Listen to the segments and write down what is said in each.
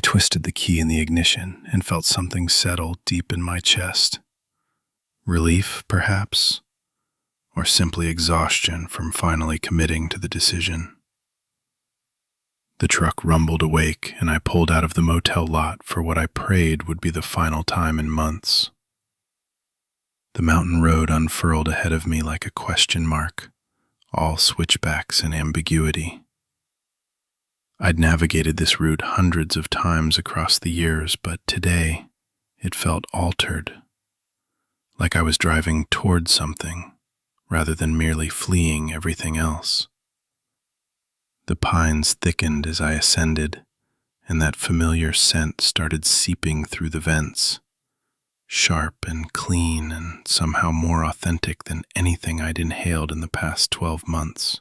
twisted the key in the ignition and felt something settle deep in my chest. Relief, perhaps, or simply exhaustion from finally committing to the decision. The truck rumbled awake, and I pulled out of the motel lot for what I prayed would be the final time in months. The mountain road unfurled ahead of me like a question mark, all switchbacks and ambiguity. I'd navigated this route hundreds of times across the years, but today it felt altered, like I was driving toward something rather than merely fleeing everything else. The pines thickened as I ascended, and that familiar scent started seeping through the vents, sharp and clean and somehow more authentic than anything I'd inhaled in the past 12 months.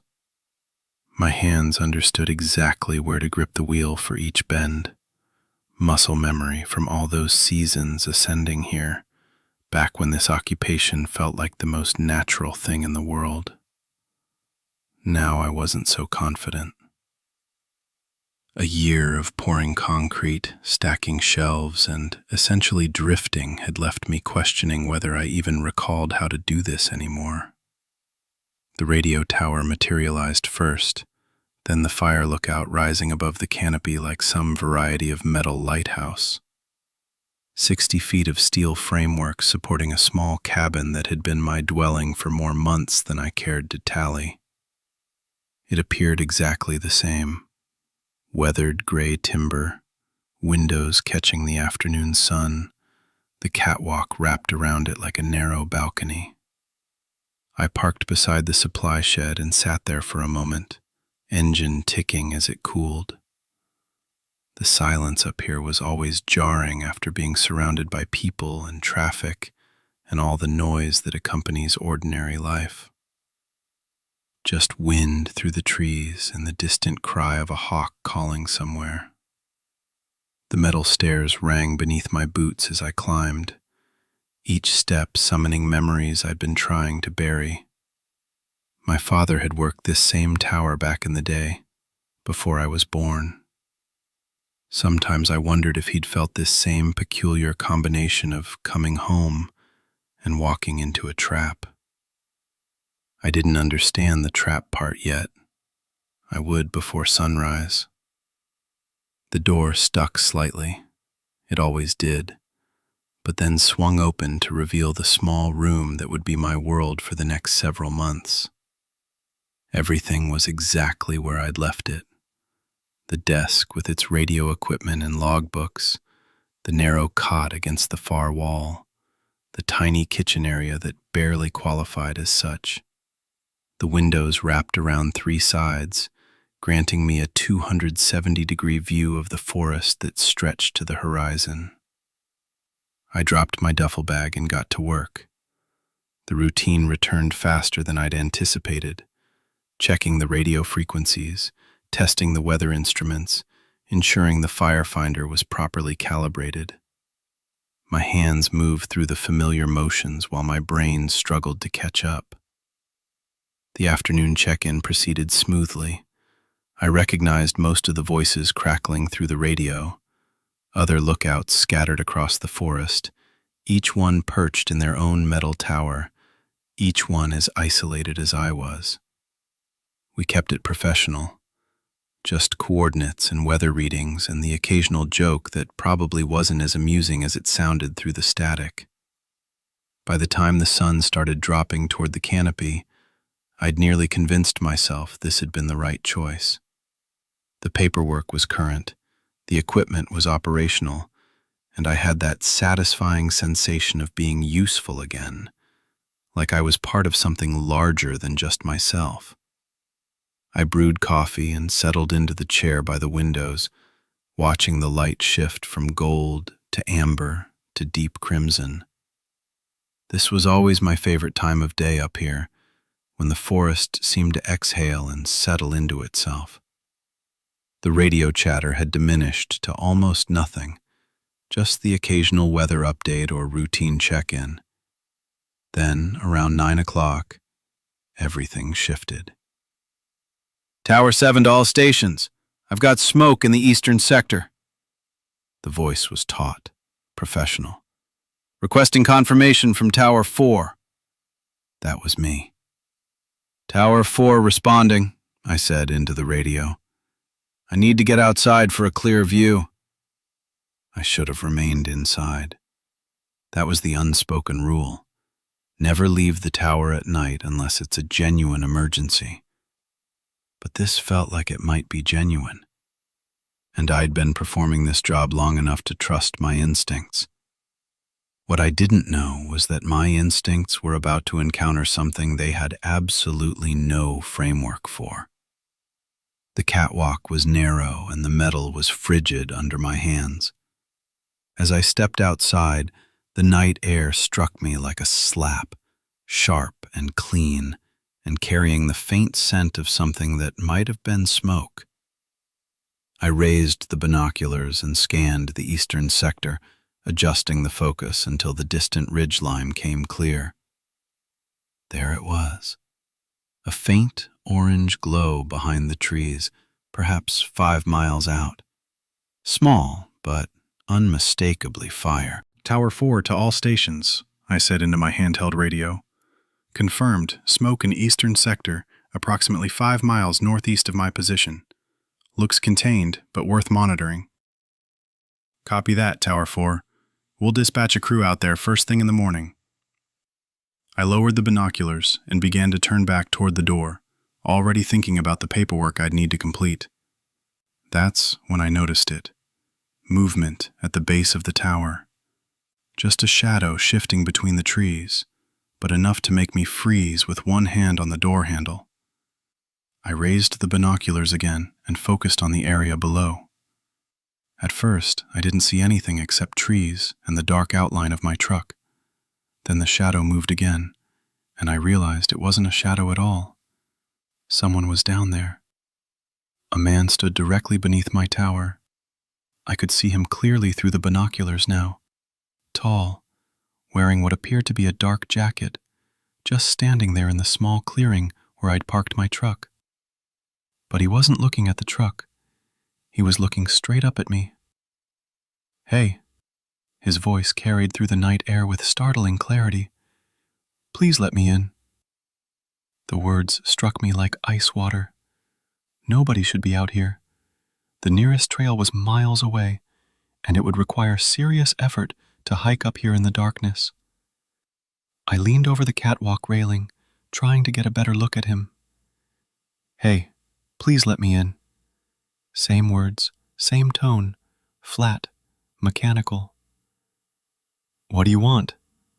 My hands understood exactly where to grip the wheel for each bend, muscle memory from all those seasons ascending here, back when this occupation felt like the most natural thing in the world. Now I wasn't so confident. A year of pouring concrete, stacking shelves, and essentially drifting had left me questioning whether I even recalled how to do this anymore. The radio tower materialized first, then the fire lookout rising above the canopy like some variety of metal lighthouse. 60 feet of steel framework supporting a small cabin that had been my dwelling for more months than I cared to tally. It appeared exactly the same. Weathered gray timber, windows catching the afternoon sun, the catwalk wrapped around it like a narrow balcony. I parked beside the supply shed and sat there for a moment, engine ticking as it cooled. The silence up here was always jarring after being surrounded by people and traffic and all the noise that accompanies ordinary life. Just wind through the trees and the distant cry of a hawk calling somewhere. The metal stairs rang beneath my boots as I climbed, each step summoning memories I'd been trying to bury. My father had worked this same tower back in the day, before I was born. Sometimes I wondered if he'd felt this same peculiar combination of coming home and walking into a trap. I didn't understand the trap part yet. I would before sunrise. The door stuck slightly. It always did, but then swung open to reveal the small room that would be my world for the next several months. Everything was exactly where I'd left it. The desk with its radio equipment and logbooks, the narrow cot against the far wall, the tiny kitchen area that barely qualified as such. The windows wrapped around 3 sides, granting me a 270-degree view of the forest that stretched to the horizon. I dropped my duffel bag and got to work. The routine returned faster than I'd anticipated, checking the radio frequencies, testing the weather instruments, ensuring the firefinder was properly calibrated. My hands moved through the familiar motions while my brain struggled to catch up. The afternoon check-in proceeded smoothly. I recognized most of the voices crackling through the radio, other lookouts scattered across the forest, each one perched in their own metal tower, each one as isolated as I was. We kept it professional, just coordinates and weather readings and the occasional joke that probably wasn't as amusing as it sounded through the static. By the time the sun started dropping toward the canopy, I'd nearly convinced myself this had been the right choice. The paperwork was current, the equipment was operational, and I had that satisfying sensation of being useful again, like I was part of something larger than just myself. I brewed coffee and settled into the chair by the windows, watching the light shift from gold to amber to deep crimson. This was always my favorite time of day up here, when the forest seemed to exhale and settle into itself. The radio chatter had diminished to almost nothing, just the occasional weather update or routine check-in. Then, around 9 o'clock, everything shifted. Tower 7 to all stations. I've got smoke in the eastern sector. The voice was taut, professional. "Requesting confirmation from Tower 4. That was me. "Tower 4 responding," I said into the radio. "I need to get outside for a clear view." I should have remained inside. That was the unspoken rule. Never leave the tower at night unless it's a genuine emergency. But this felt like it might be genuine. And I'd been performing this job long enough to trust my instincts. What I didn't know was that my instincts were about to encounter something they had absolutely no framework for. The catwalk was narrow and the metal was frigid under my hands. As I stepped outside, the night air struck me like a slap, sharp and clean, and carrying the faint scent of something that might have been smoke. I raised the binoculars and scanned the eastern sector, adjusting the focus until the distant ridgeline came clear. There it was, a faint orange glow behind the trees, perhaps 5 miles out. Small, but unmistakably fire. "Tower 4 to all stations," I said into my handheld radio. "Confirmed, smoke in eastern sector, approximately 5 miles northeast of my position. Looks contained, but worth monitoring." "Copy that, Tower 4. We'll dispatch a crew out there first thing in the morning." I lowered the binoculars and began to turn back toward the door, already thinking about the paperwork I'd need to complete. That's when I noticed it. Movement at the base of the tower. Just a shadow shifting between the trees, but enough to make me freeze with one hand on the door handle. I raised the binoculars again and focused on the area below. At first, I didn't see anything except trees and the dark outline of my truck. Then the shadow moved again, and I realized it wasn't a shadow at all. Someone was down there. A man stood directly beneath my tower. I could see him clearly through the binoculars now. Tall, wearing what appeared to be a dark jacket, just standing there in the small clearing where I'd parked my truck. But he wasn't looking at the truck. He was looking straight up at me. "Hey," his voice carried through the night air with startling clarity. "Please let me in." The words struck me like ice water. Nobody should be out here. The nearest trail was miles away, and it would require serious effort to hike up here in the darkness. I leaned over the catwalk railing, trying to get a better look at him. "Hey, please let me in." Same words, same tone, flat, mechanical. "What do you want?"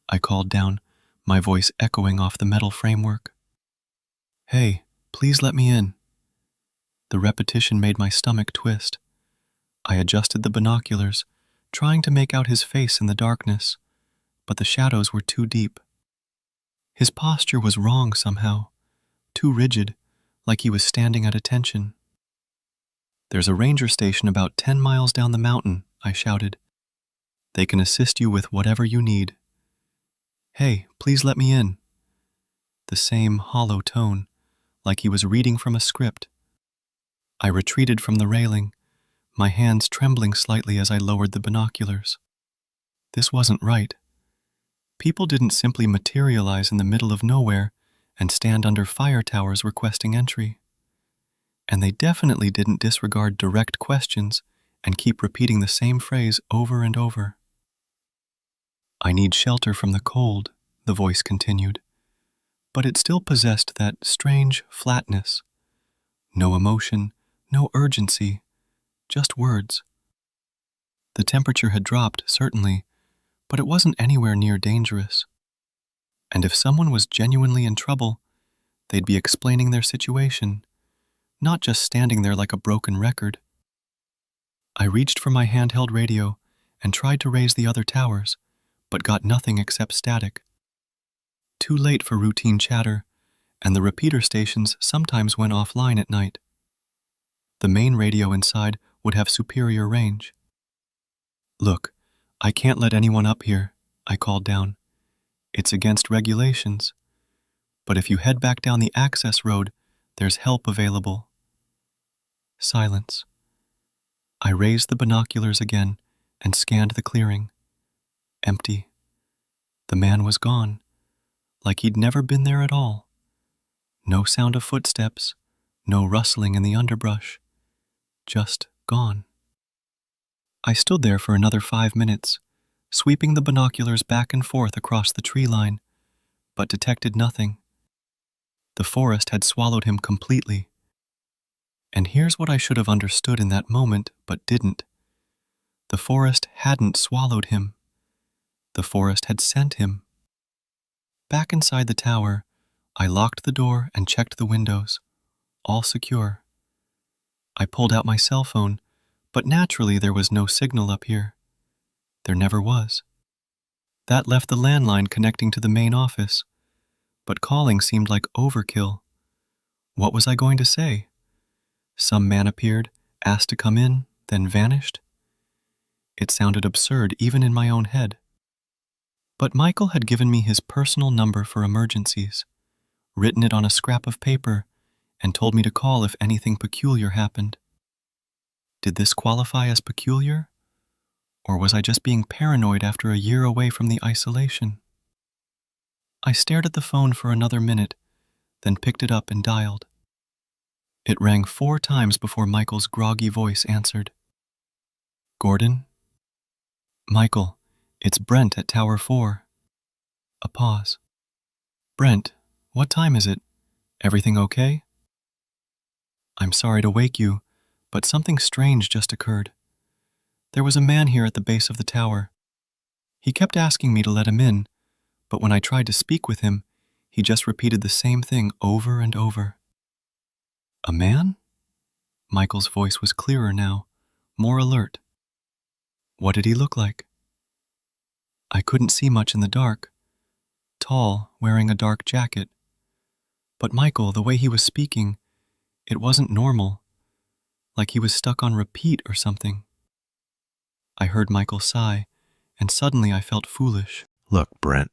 I called down, my voice echoing off the metal framework. "Hey, please let me in." The repetition made my stomach twist. I adjusted the binoculars, trying to make out his face in the darkness, but the shadows were too deep. His posture was wrong somehow, too rigid, like he was standing at attention. "There's a ranger station about 10 miles down the mountain," I shouted. "They can assist you with whatever you need." "Hey, please let me in." The same hollow tone, like he was reading from a script. I retreated from the railing, my hands trembling slightly as I lowered the binoculars. This wasn't right. People didn't simply materialize in the middle of nowhere and stand under fire towers requesting entry. And they definitely didn't disregard direct questions and keep repeating the same phrase over and over. "I need shelter from the cold," the voice continued, but it still possessed that strange flatness. No emotion, no urgency, just words. The temperature had dropped, certainly, but it wasn't anywhere near dangerous. And if someone was genuinely in trouble, they'd be explaining their situation, not just standing there like a broken record. I reached for my handheld radio and tried to raise the other towers, but got nothing except static. Too late for routine chatter, and the repeater stations sometimes went offline at night. The main radio inside would have superior range. "Look, I can't let anyone up here," I called down. "It's against regulations. But if you head back down the access road, there's help available." Silence. I raised the binoculars again and scanned the clearing. Empty. The man was gone, like he'd never been there at all. No sound of footsteps, no rustling in the underbrush. Just gone. I stood there for another 5 minutes, sweeping the binoculars back and forth across the tree line, but detected nothing. The forest had swallowed him completely. And here's what I should have understood in that moment, but didn't. The forest hadn't swallowed him. The forest had sent him. Back inside the tower, I locked the door and checked the windows, all secure. I pulled out my cell phone, but naturally there was no signal up here. There never was. That left the landline connecting to the main office, but calling seemed like overkill. What was I going to say? Some man appeared, asked to come in, then vanished? It sounded absurd even in my own head. But Michael had given me his personal number for emergencies, written it on a scrap of paper, and told me to call if anything peculiar happened. Did this qualify as peculiar? Or was I just being paranoid after a year away from the isolation? I stared at the phone for another minute, then picked it up and dialed. It rang 4 times before Michael's groggy voice answered. Gordon? Michael, it's Brent at Tower 4. A pause. Brent, what time is it? Everything okay? I'm sorry to wake you, but something strange just occurred. There was a man here at the base of the tower. He kept asking me to let him in, but when I tried to speak with him, he just repeated the same thing over and over. A man? Michael's voice was clearer now, more alert. What did he look like? I couldn't see much in the dark. Tall, wearing a dark jacket. But Michael, the way he was speaking, it wasn't normal, like he was stuck on repeat or something. I heard Michael sigh, and suddenly I felt foolish. Look, Brent,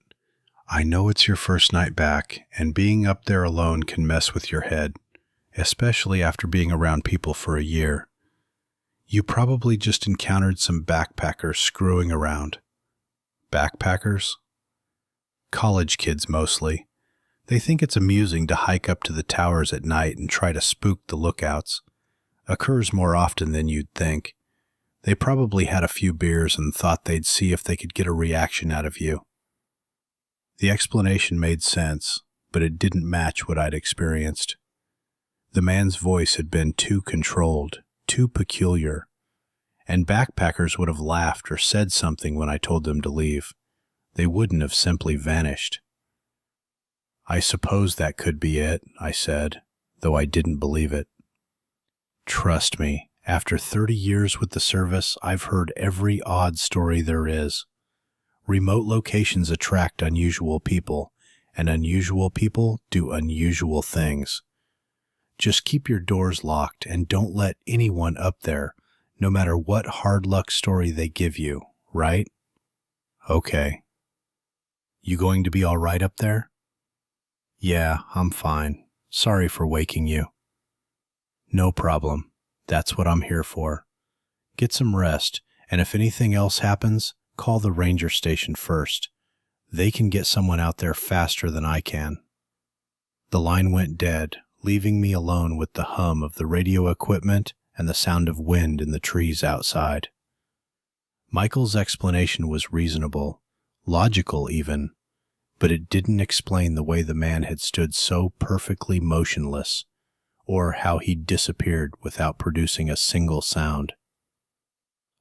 I know it's your first night back, and being up there alone can mess with your head, especially after being around people for a year. You probably just encountered some backpackers screwing around. Backpackers? College kids mostly. They think it's amusing to hike up to the towers at night and try to spook the lookouts. Occurs more often than you'd think. They probably had a few beers and thought they'd see if they could get a reaction out of you. The explanation made sense, but it didn't match what I'd experienced. The man's voice had been too controlled, too peculiar, and backpackers would have laughed or said something when I told them to leave. They wouldn't have simply vanished. I suppose that could be it, I said, though I didn't believe it. Trust me, after 30 years with the service, I've heard every odd story there is. Remote locations attract unusual people, and unusual people do unusual things. Just keep your doors locked and don't let anyone up there, no matter what hard luck story they give you, right? Okay. You going to be all right up there? Yeah, I'm fine. Sorry for waking you. No problem. That's what I'm here for. Get some rest, and if anything else happens, call the ranger station first. They can get someone out there faster than I can. The line went dead, leaving me alone with the hum of the radio equipment and the sound of wind in the trees outside. Michael's explanation was reasonable, logical even, but it didn't explain the way the man had stood so perfectly motionless, or how he'd disappeared without producing a single sound.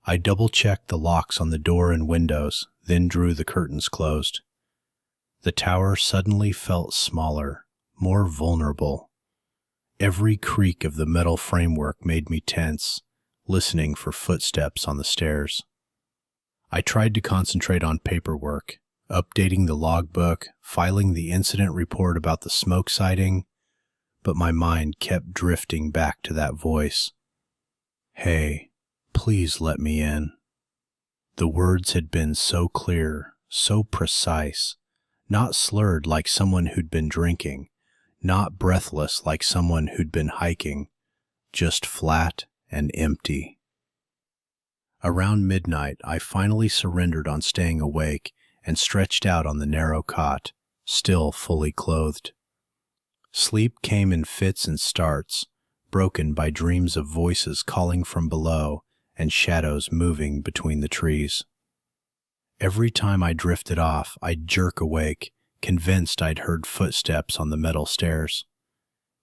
I double-checked the locks on the door and windows, then drew the curtains closed. The tower suddenly felt smaller, more vulnerable. Every creak of the metal framework made me tense, listening for footsteps on the stairs. I tried to concentrate on paperwork, updating the logbook, filing the incident report about the smoke sighting, but my mind kept drifting back to that voice. Hey, please let me in. The words had been so clear, so precise, not slurred like someone who'd been drinking, not breathless like someone who'd been hiking, just flat and empty. Around midnight, I finally surrendered on staying awake and stretched out on the narrow cot, still fully clothed. Sleep came in fits and starts, broken by dreams of voices calling from below and shadows moving between the trees. Every time I drifted off, I'd jerk awake, convinced I'd heard footsteps on the metal stairs.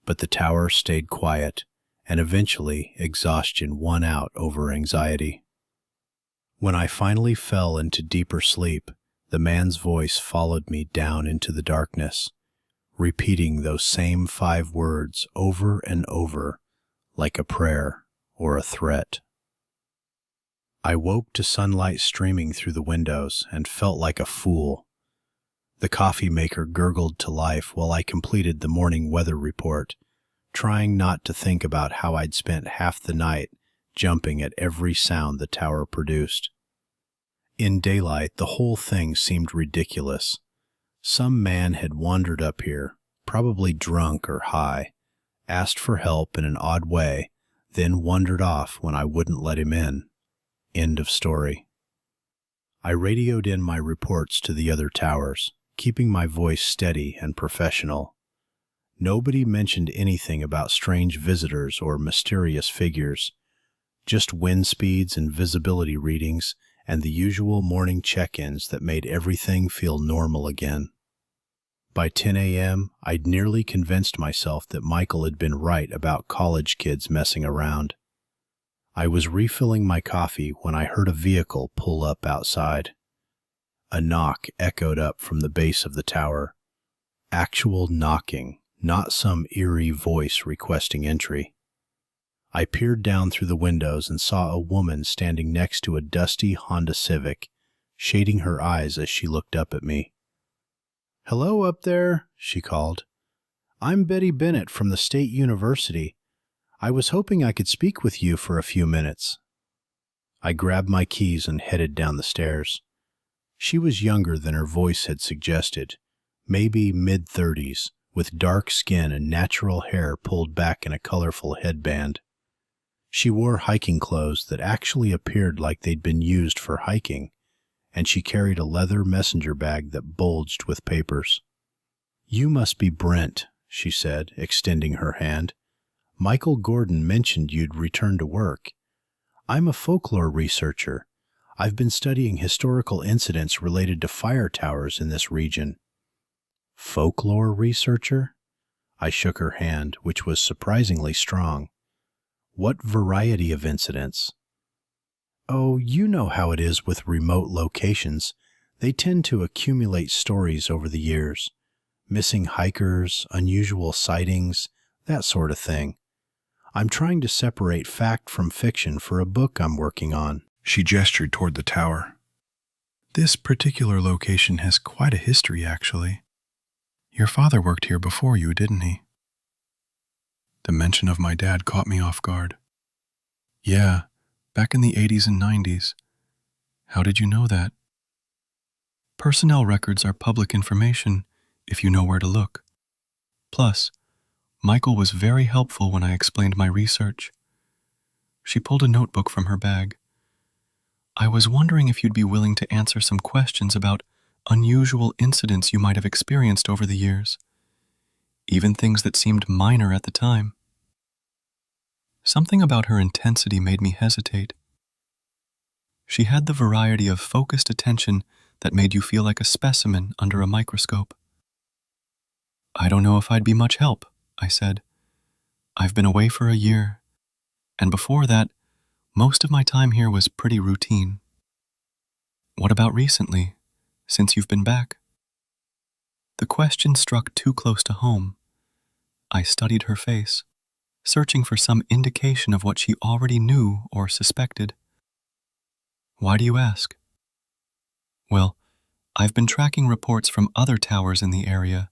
But the tower stayed quiet, and eventually exhaustion won out over anxiety. When I finally fell into deeper sleep, the man's voice followed me down into the darkness, repeating those same 5 words over and over, like a prayer or a threat. I woke to sunlight streaming through the windows and felt like a fool. The coffee maker gurgled to life while I completed the morning weather report, trying not to think about how I'd spent half the night jumping at every sound the tower produced. In daylight, the whole thing seemed ridiculous. Some man had wandered up here, probably drunk or high, asked for help in an odd way, then wandered off when I wouldn't let him in. End of story. I radioed in my reports to the other towers, keeping my voice steady and professional. Nobody mentioned anything about strange visitors or mysterious figures, just wind speeds and visibility readings and the usual morning check-ins that made everything feel normal again. By 10 a.m., I'd nearly convinced myself that Michael had been right about college kids messing around. I was refilling my coffee when I heard a vehicle pull up outside. A knock echoed up from the base of the tower. Actual knocking, not some eerie voice requesting entry. I peered down through the windows and saw a woman standing next to a dusty Honda Civic, shading her eyes as she looked up at me. "Hello up there," she called. "I'm Betty Bennett from the State University. I was hoping I could speak with you for a few minutes." I grabbed my keys and headed down the stairs. She was younger than her voice had suggested, maybe mid-30s, with dark skin and natural hair pulled back in a colorful headband. She wore hiking clothes that actually appeared like they'd been used for hiking, and she carried a leather messenger bag that bulged with papers. "You must be Brent," she said, extending her hand. "Michael Gordon mentioned you'd returned to work. I'm a folklore researcher. I've been studying historical incidents related to fire towers in this region." "Folklore researcher?" I shook her hand, which was surprisingly strong. "What variety of incidents?" "Oh, you know how it is with remote locations. They tend to accumulate stories over the years. Missing hikers, unusual sightings, that sort of thing. I'm trying to separate fact from fiction for a book I'm working on." She gestured toward the tower. "This particular location has quite a history, actually. Your father worked here before you, didn't he?" The mention of my dad caught me off guard. "Yeah, back in the 80s and 90s. How did you know that?" "Personnel records are public information if you know where to look. Plus, Michael was very helpful when I explained my research." She pulled a notebook from her bag. "I was wondering if you'd be willing to answer some questions about unusual incidents you might have experienced over the years, even things that seemed minor at the time." Something about her intensity made me hesitate. She had the variety of focused attention that made you feel like a specimen under a microscope. "I don't know if I'd be much help," I said. "I've been away for a year, and before that, most of my time here was pretty routine." "What about recently, since you've been back?" The question struck too close to home. I studied her face, searching for some indication of what she already knew or suspected. "Why do you ask?" "Well, I've been tracking reports from other towers in the area,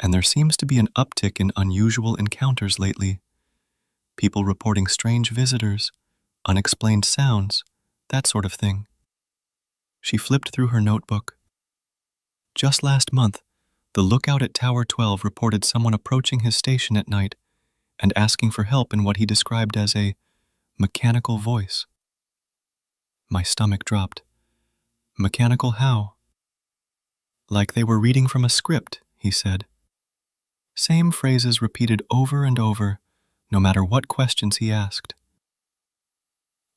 and there seems to be an uptick in unusual encounters lately. People reporting strange visitors, unexplained sounds, that sort of thing." She flipped through her notebook. "Just last month, the lookout at Tower 12 reported someone approaching his station at night and asking for help in what he described as a mechanical voice. My stomach dropped. Mechanical how? Like they were reading from a script, he said. Same phrases repeated over and over, no matter what questions he asked.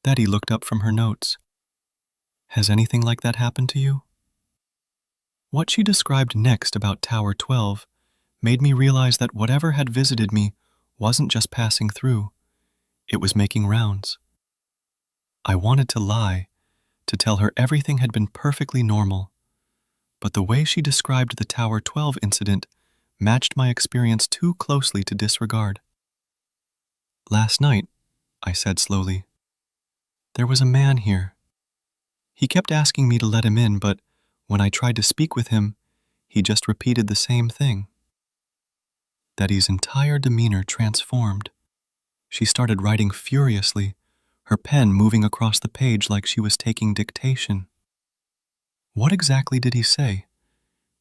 Daddy looked up from her notes. Has anything like that happened to you? What she described next about Tower 12 made me realize that whatever had visited me wasn't just passing through, it was making rounds. I wanted to lie, to tell her everything had been perfectly normal, but the way she described the Tower 12 incident matched my experience too closely to disregard. Last night, I said slowly, there was a man here. He kept asking me to let him in, but when I tried to speak with him, he just repeated the same thing. Daddy's entire demeanor transformed. She started writing furiously, her pen moving across the page like she was taking dictation. What exactly did he say?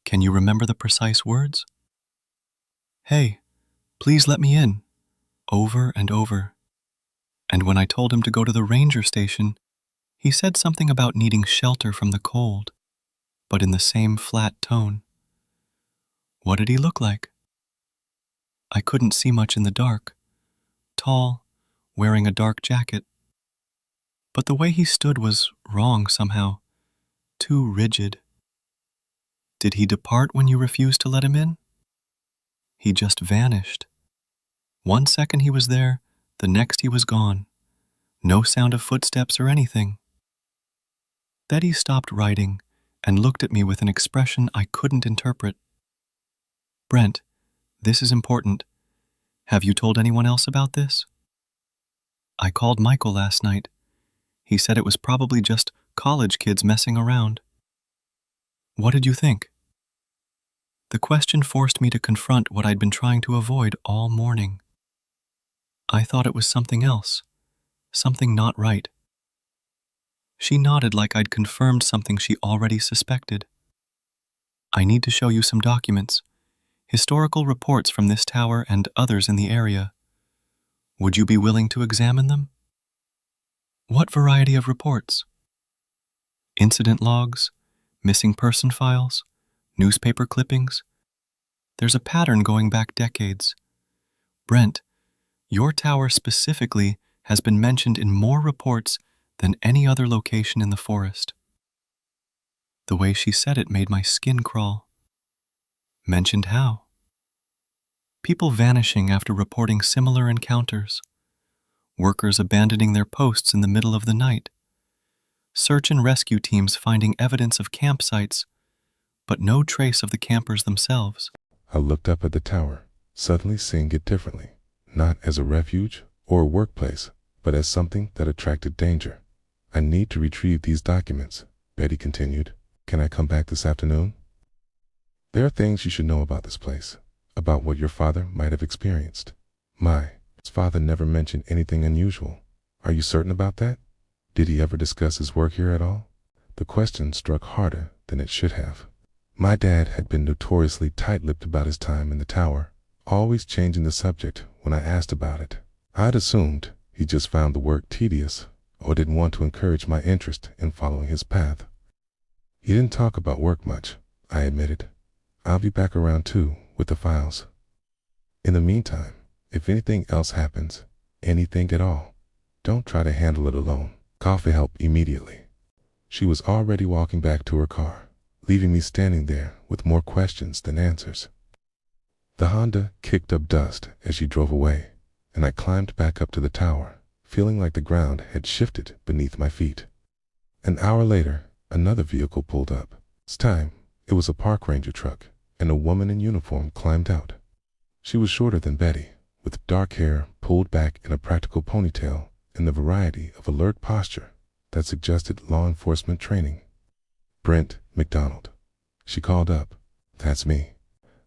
Can you remember the precise words? Hey, please let me in. Over and over. And when I told him to go to the ranger station, he said something about needing shelter from the cold, but in the same flat tone. What did he look like? I couldn't see much in the dark. Tall, wearing a dark jacket. But the way he stood was wrong somehow, too rigid. Did he depart when you refused to let him in? He just vanished. 1 second he was there, the next he was gone. No sound of footsteps or anything. Daddy stopped writing and looked at me with an expression I couldn't interpret. Brent, this is important. Have you told anyone else about this? I called Michael last night. He said it was probably just college kids messing around. What did you think? The question forced me to confront what I'd been trying to avoid all morning. I thought it was something else, something not right. She nodded like I'd confirmed something she already suspected. I need to show you some documents, historical reports from this tower and others in the area. Would you be willing to examine them? What variety of reports? Incident logs, missing person files, newspaper clippings. There's a pattern going back decades. Brent, your tower specifically has been mentioned in more reports than any other location in the forest. The way she said it made my skin crawl. Mentioned how? People vanishing after reporting similar encounters. Workers abandoning their posts in the middle of the night. Search and rescue teams finding evidence of campsites, but no trace of the campers themselves. I looked up at the tower, suddenly seeing it differently, not as a refuge or a workplace, but as something that attracted danger. I need to retrieve these documents, Betty continued. Can I come back this afternoon? There are things you should know about this place, about what your father might have experienced. His father never mentioned anything unusual. Are you certain about that? Did he ever discuss his work here at all? The question struck harder than it should have. My dad had been notoriously tight-lipped about his time in the tower, always changing the subject when I asked about it. I'd assumed he just found the work tedious or didn't want to encourage my interest in following his path. He didn't talk about work much, I admitted. I'll be back around too with the files. In the meantime, if anything else happens, anything at all, don't try to handle it alone. Call for help immediately. She was already walking back to her car, leaving me standing there with more questions than answers. The Honda kicked up dust as she drove away, and I climbed back up to the tower, feeling like the ground had shifted beneath my feet. An hour later, another vehicle pulled up. This time, it was a park ranger truck, and a woman in uniform climbed out. She was shorter than Betty, with dark hair pulled back in a practical ponytail and the variety of alert posture that suggested law enforcement training. Brent McDonald. She called up. That's me.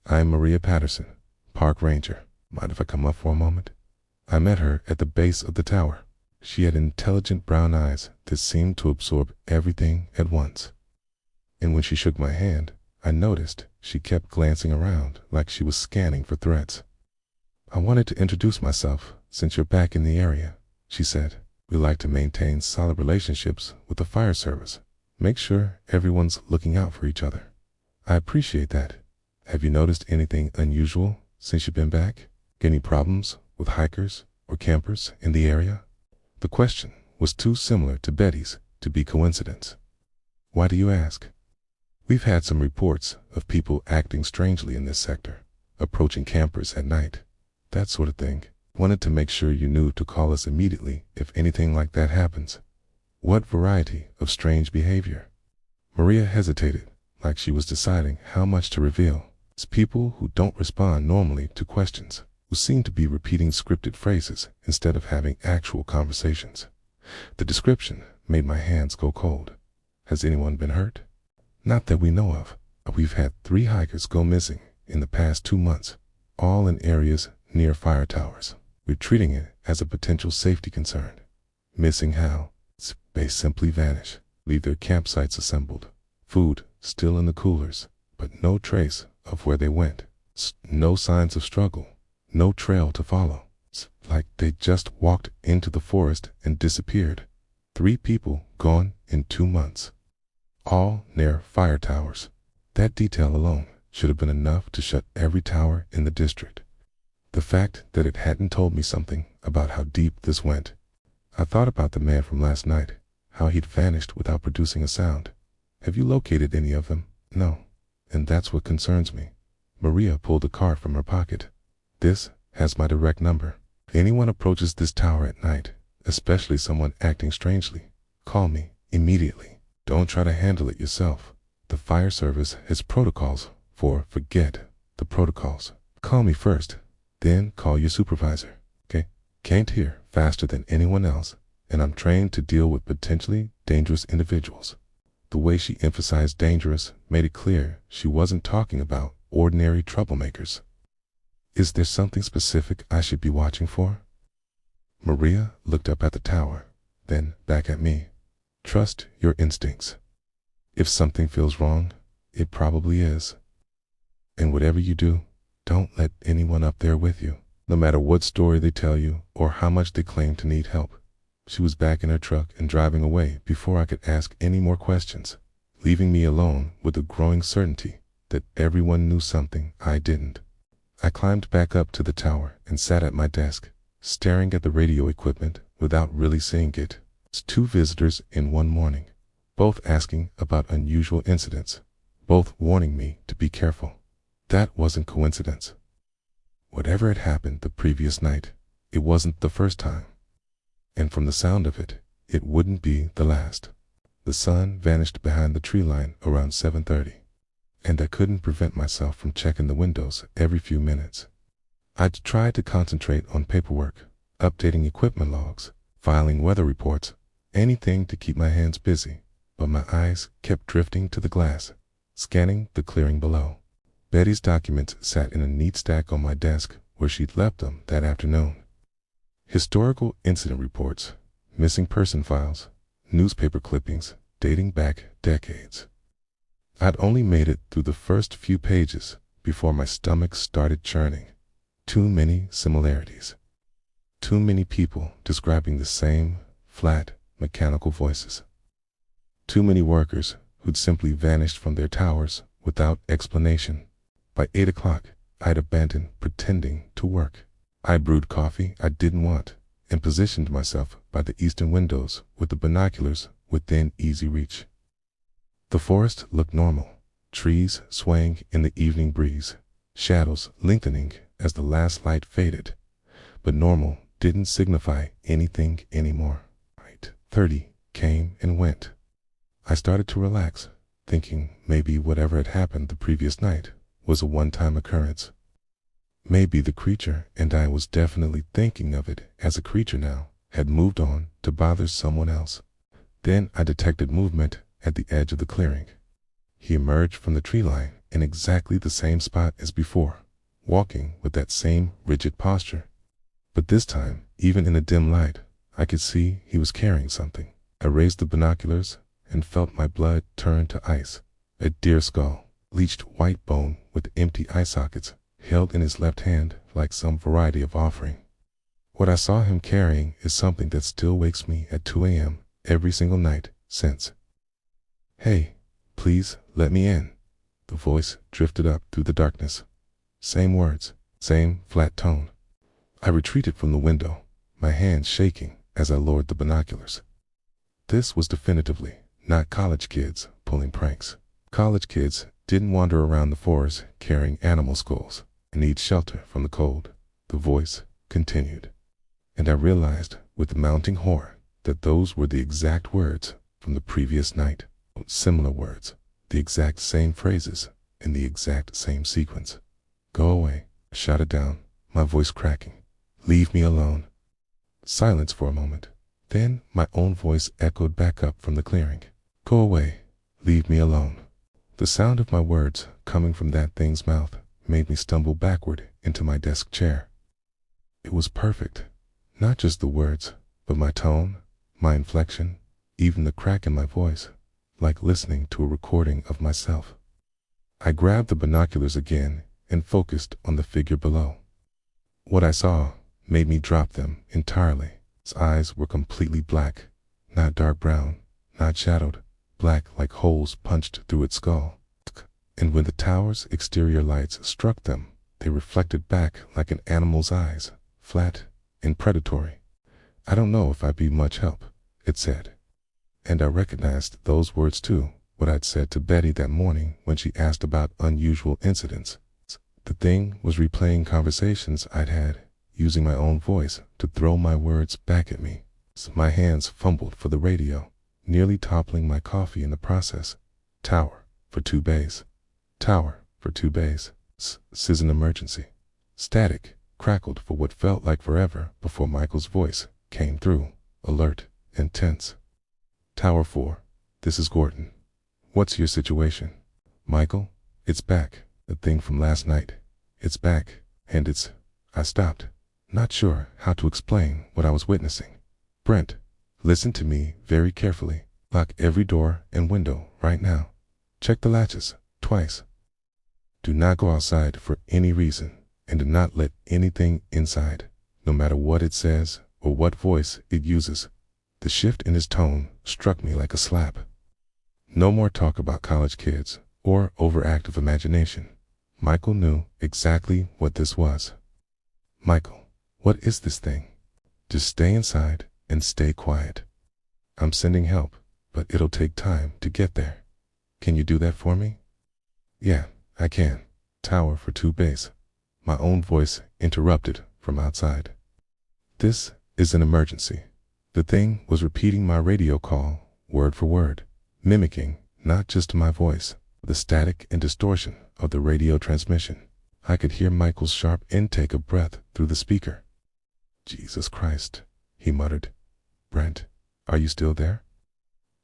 I'm Maria Patterson, park ranger. Mind if I come up for a moment? I met her at the base of the tower. She had intelligent brown eyes that seemed to absorb everything at once. And when she shook my hand, I noticed she kept glancing around like she was scanning for threats. I wanted to introduce myself since you're back in the area, she said. We like to maintain solid relationships with the fire service. Make sure everyone's looking out for each other. I appreciate that. Have you noticed anything unusual since you've been back? Any problems with hikers or campers in the area? The question was too similar to Betty's to be coincidence. Why do you ask? We've had some reports of people acting strangely in this sector, approaching campers at night, that sort of thing. Wanted to make sure you knew to call us immediately if anything like that happens. What variety of strange behavior? Maria hesitated, like she was deciding how much to reveal. It's people who don't respond normally to questions, who seem to be repeating scripted phrases instead of having actual conversations. The description made my hands go cold. Has anyone been hurt? Not that we know of. We've had 3 hikers go missing in the past 2 months, all in areas near fire towers. We're treating it as a potential safety concern. Missing how? They simply vanish, leave their campsites assembled, food still in the coolers, but no trace of where they went. No signs of struggle, no trail to follow. It's like they just walked into the forest and disappeared. 3 people gone in 2 months, all near fire towers. That detail alone should have been enough to shut every tower in the district. The fact that it hadn't told me something about how deep this went. I thought about the man from last night, how he'd vanished without producing a sound. Have you located any of them? No. And that's what concerns me. Maria pulled a card from her pocket. This has my direct number. If anyone approaches this tower at night, especially someone acting strangely, call me immediately. Don't try to handle it yourself. The fire service has protocols forget the protocols. Call me first, then call your supervisor, okay? Can't hear faster than anyone else, and I'm trained to deal with potentially dangerous individuals. The way she emphasized dangerous made it clear she wasn't talking about ordinary troublemakers. Is there something specific I should be watching for? Maria looked up at the tower, then back at me. Trust your instincts. If something feels wrong, it probably is. And whatever you do, don't let anyone up there with you, no matter what story they tell you or how much they claim to need help. She was back in her truck and driving away before I could ask any more questions, leaving me alone with the growing certainty that everyone knew something I didn't. I climbed back up to the tower and sat at my desk, staring at the radio equipment without really seeing it. It's 2 visitors in one morning, both asking about unusual incidents, both warning me to be careful. That wasn't coincidence. Whatever had happened the previous night, it wasn't the first time. And from the sound of it, it wouldn't be the last. The sun vanished behind the tree line around 7:30, and I couldn't prevent myself from checking the windows every few minutes. I'd tried to concentrate on paperwork, updating equipment logs, filing weather reports, anything to keep my hands busy, but my eyes kept drifting to the glass, scanning the clearing below. Betty's documents sat in a neat stack on my desk where she'd left them that afternoon. Historical incident reports, missing person files, newspaper clippings dating back decades. I'd only made it through the first few pages before my stomach started churning. Too many similarities. Too many people describing the same flat, mechanical voices. Too many workers who'd simply vanished from their towers without explanation. By 8 o'clock, I'd abandoned pretending to work. I brewed coffee I didn't want and positioned myself by the eastern windows with the binoculars within easy reach. The forest looked normal, trees swaying in the evening breeze, shadows lengthening as the last light faded, but normal didn't signify anything anymore. 30 came and went. I started to relax, thinking maybe whatever had happened the previous night was a one-time occurrence. Maybe the creature, and I was definitely thinking of it as a creature now, had moved on to bother someone else. Then I detected movement at the edge of the clearing. He emerged from the tree line in exactly the same spot as before, walking with that same rigid posture. But this time, even in the dim light, I could see he was carrying something. I raised the binoculars and felt my blood turn to ice. A deer skull, bleached white bone with empty eye sockets, held in his left hand like some variety of offering. What I saw him carrying is something that still wakes me at 2 a.m. every single night since. "Hey, please let me in." The voice drifted up through the darkness. Same words, same flat tone. I retreated from the window, my hands shaking as I lowered the binoculars. This was definitively not college kids pulling pranks. College kids didn't wander around the forest carrying animal skulls and need shelter from the cold. The voice continued, and I realized with mounting horror that those were the exact words from the previous night. Similar words, the exact same phrases, in the exact same sequence. "Go away," I shouted down, my voice cracking. "Leave me alone." Silence for a moment. Then my own voice echoed back up from the clearing. "Go away. Leave me alone." The sound of my words coming from that thing's mouth made me stumble backward into my desk chair. It was perfect. Not just the words, but my tone, my inflection, even the crack in my voice, like listening to a recording of myself. I grabbed the binoculars again and focused on the figure below. What I saw made me drop them entirely. His eyes were completely black, not dark brown, not shadowed, black like holes punched through its skull. And when the tower's exterior lights struck them, they reflected back like an animal's eyes, flat and predatory. "I don't know if I'd be much help," it said. And I recognized those words too, what I'd said to Betty that morning when she asked about unusual incidents. The thing was replaying conversations I'd had, using my own voice to throw my words back at me. My hands fumbled for the radio, nearly toppling my coffee in the process. "Tower for 2 bays. Tower for 2 bays. Is an emergency." Static crackled for what felt like forever before Michael's voice came through, alert and tense. "Tower 4, this is Gordon. What's your situation?" "Michael, it's back. The thing from last night. It's back, and it's..." I stopped, not sure how to explain what I was witnessing. "Brent, listen to me very carefully. Lock every door and window right now. Check the latches twice. Do not go outside for any reason, and do not let anything inside, no matter what it says or what voice it uses." The shift in his tone struck me like a slap. No more talk about college kids or overactive imagination. Michael knew exactly what this was. "Michael, what is this thing? Just stay inside and stay quiet. I'm sending help, but it'll take time to get there. Can you do that for me?" "Yeah, I can. Tower for 2 bays." My own voice interrupted from outside. "This is an emergency." The thing was repeating my radio call, word for word, mimicking not just my voice, but the static and distortion of the radio transmission. I could hear Michael's sharp intake of breath through the speaker. "Jesus Christ," he muttered. "Brent, are you still there?"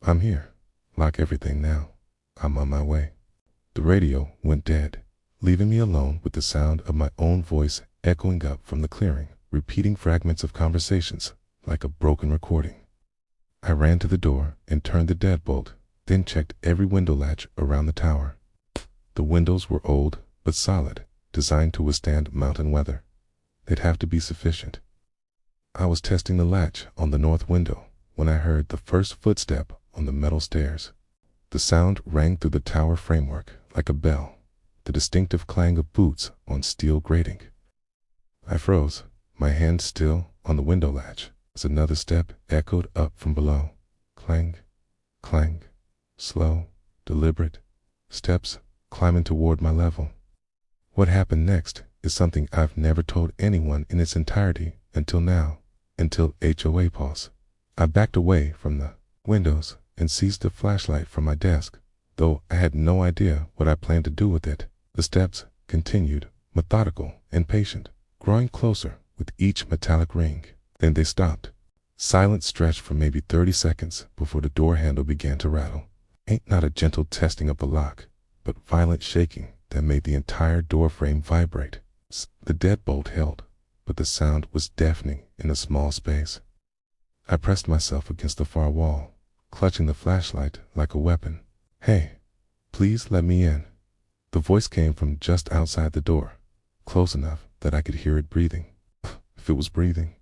"I'm here. Lock everything now. I'm on my way." The radio went dead, leaving me alone with the sound of my own voice echoing up from the clearing, repeating fragments of conversations like a broken recording. I ran to the door and turned the deadbolt, then checked every window latch around the tower. The windows were old but solid, designed to withstand mountain weather. They'd have to be sufficient. I was testing the latch on the north window when I heard the first footstep on the metal stairs. The sound rang through the tower framework like a bell, the distinctive clang of boots on steel grating. I froze, my hand still on the window latch, as another step echoed up from below. Clang, clang, slow, deliberate, steps climbing toward my level. What happened next is something I've never told anyone in its entirety until now, until HOA pause. I backed away from the windows and seized the flashlight from my desk, though I had no idea what I planned to do with it. The steps continued, methodical and patient, growing closer with each metallic ring. Then they stopped. Silence stretched for maybe 30 seconds before the door handle began to rattle. Ain't not a gentle testing of the lock, but violent shaking that made the entire door frame vibrate. The deadbolt held, but the sound was deafening in a small space. I pressed myself against the far wall, clutching the flashlight like a weapon. "Hey, please let me in." The voice came from just outside the door, close enough that I could hear it breathing. If it was breathing.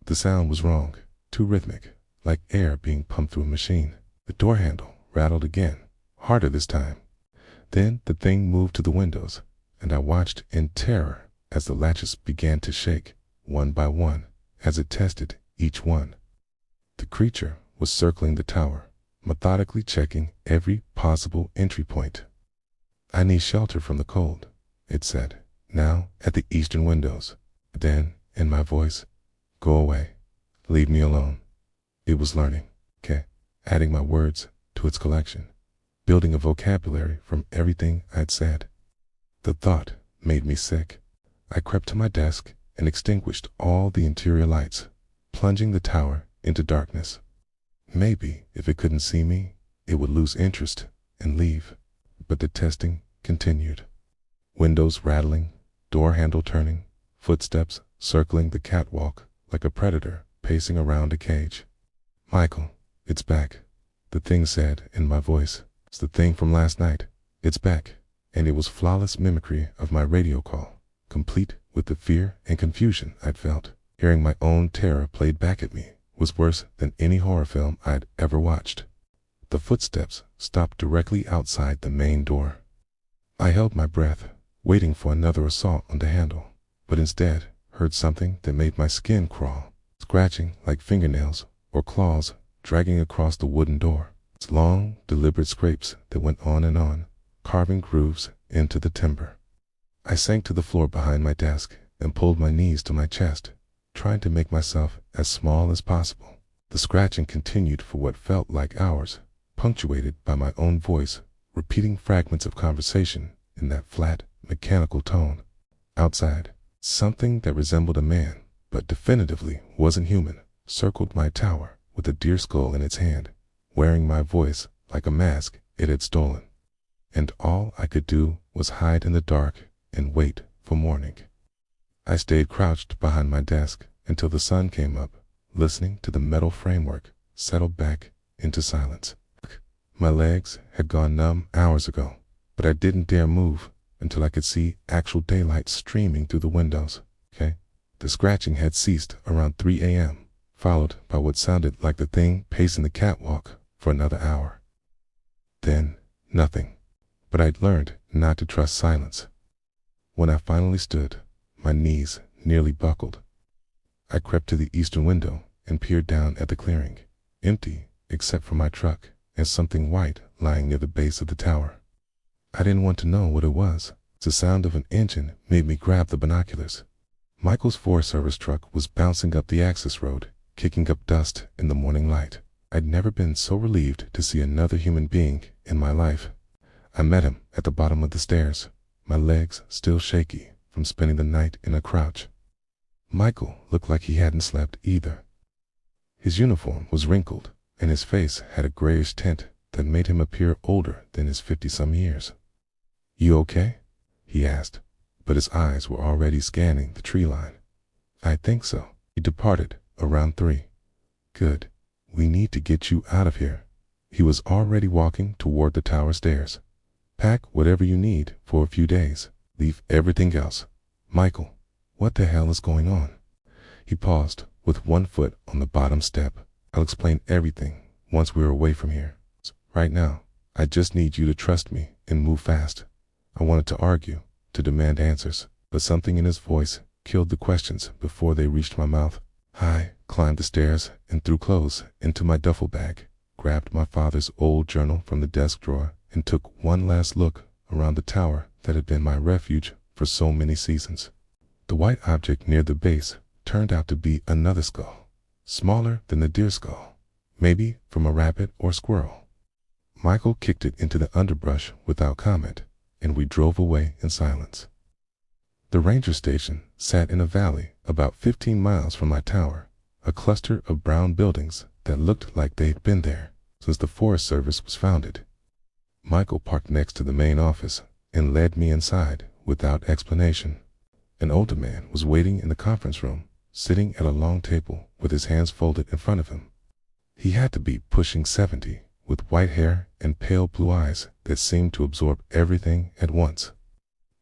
The sound was wrong, too rhythmic, like air being pumped through a machine. The door handle rattled again, harder this time. Then the thing moved to the windows, and I watched in terror as the latches began to shake, one by one, as it tested each one. The creature was circling the tower, methodically checking every possible entry point. "I need shelter from the cold," it said, now at the eastern windows. Then, in my voice, "Go away. Leave me alone." It was learning, adding my words to its collection, building a vocabulary from everything I'd said. The thought made me sick. I crept to my desk and extinguished all the interior lights, plunging the tower into darkness. Maybe if it couldn't see me, it would lose interest and leave. But the testing continued. Windows rattling, door handle turning, footsteps circling the catwalk like a predator pacing around a cage. "Michael, it's back," the thing said in my voice. "It's the thing from last night. It's back." And it was flawless mimicry of my radio call, complete with the fear and confusion I'd felt. Hearing my own terror played back at me was worse than any horror film I'd ever watched. The footsteps stopped directly outside the main door. I held my breath, waiting for another assault on the handle, but instead heard something that made my skin crawl, scratching like fingernails or claws dragging across the wooden door. It's long, deliberate scrapes that went on, carving grooves into the timber. I sank to the floor behind my desk and pulled my knees to my chest, trying to make myself as small as possible. The scratching continued for what felt like hours, punctuated by my own voice, repeating fragments of conversation in that flat, mechanical tone. Outside, something that resembled a man, but definitively wasn't human, circled my tower with a deer skull in its hand, wearing my voice like a mask it had stolen. And all I could do was hide in the dark and wait for morning. I stayed crouched behind my desk until the sun came up, listening to the metal framework settle back into silence. My legs had gone numb hours ago, but I didn't dare move until I could see actual daylight streaming through the windows. The scratching had ceased around 3 a.m., followed by what sounded like the thing pacing the catwalk for another hour. Then, nothing. But I'd learned not to trust silence. When I finally stood, my knees nearly buckled. I crept to the eastern window and peered down at the clearing, empty except for my truck and something white lying near the base of the tower. I didn't want to know what it was. The sound of an engine made me grab the binoculars. Michael's Forest Service truck was bouncing up the access road, kicking up dust in the morning light. I'd never been so relieved to see another human being in my life. I met him at the bottom of the stairs, my legs still shaky from spending the night in a crouch. Michael looked like he hadn't slept either. His uniform was wrinkled, and his face had a grayish tint that made him appear older than his 50-some years. "You okay?" he asked, but his eyes were already scanning the tree line. "I think so." He departed around 3. "Good. We need to get you out of here." He was already walking toward the tower stairs. "Pack whatever you need for a few days. Leave everything else." "Michael, what the hell is going on?" He paused with one foot on the bottom step. "I'll explain everything once we're away from here. Right now, I just need you to trust me and move fast." I wanted to argue, to demand answers, but something in his voice killed the questions before they reached my mouth. I climbed the stairs and threw clothes into my duffel bag, grabbed my father's old journal from the desk drawer, and took one last look around the tower that had been my refuge for so many seasons. The white object near the base turned out to be another skull, smaller than the deer skull, maybe from a rabbit or squirrel. Michael kicked it into the underbrush without comment, and we drove away in silence. The ranger station sat in a valley about 15 miles from my tower, a cluster of brown buildings that looked like they'd been there since the Forest Service was founded. Michael parked next to the main office and led me inside without explanation. An older man was waiting in the conference room, sitting at a long table with his hands folded in front of him. He had to be pushing 70, with white hair and pale blue eyes that seemed to absorb everything at once.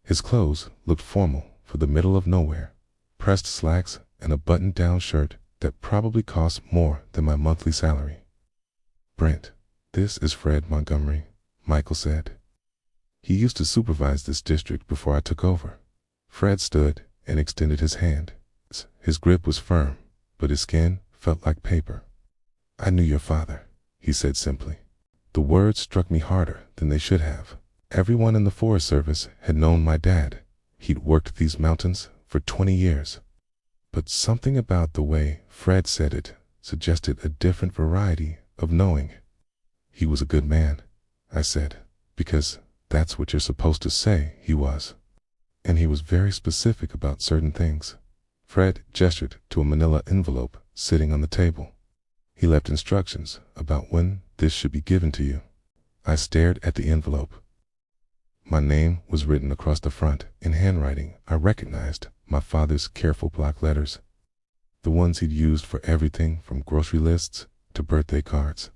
His clothes looked formal for the middle of nowhere, pressed slacks and a button-down shirt that probably cost more than my monthly salary. "Brent, this is Fred Montgomery," Michael said. He used to supervise this district before I took over. Fred stood and extended his hand. His grip was firm, but his skin felt like paper. "I knew your father," he said simply. The words struck me harder than they should have. Everyone in the Forest Service had known my dad. He'd worked these mountains for 20 years. But something about the way Fred said it suggested a different variety of knowing. "He was a good man," I said, "because that's what you're supposed to say he was. And he was very specific about certain things." Fred gestured to a manila envelope sitting on the table. "He left instructions about when this should be given to you." I stared at the envelope. My name was written across the front in handwriting I recognized, my father's careful block letters, the ones he'd used for everything from grocery lists to birthday cards.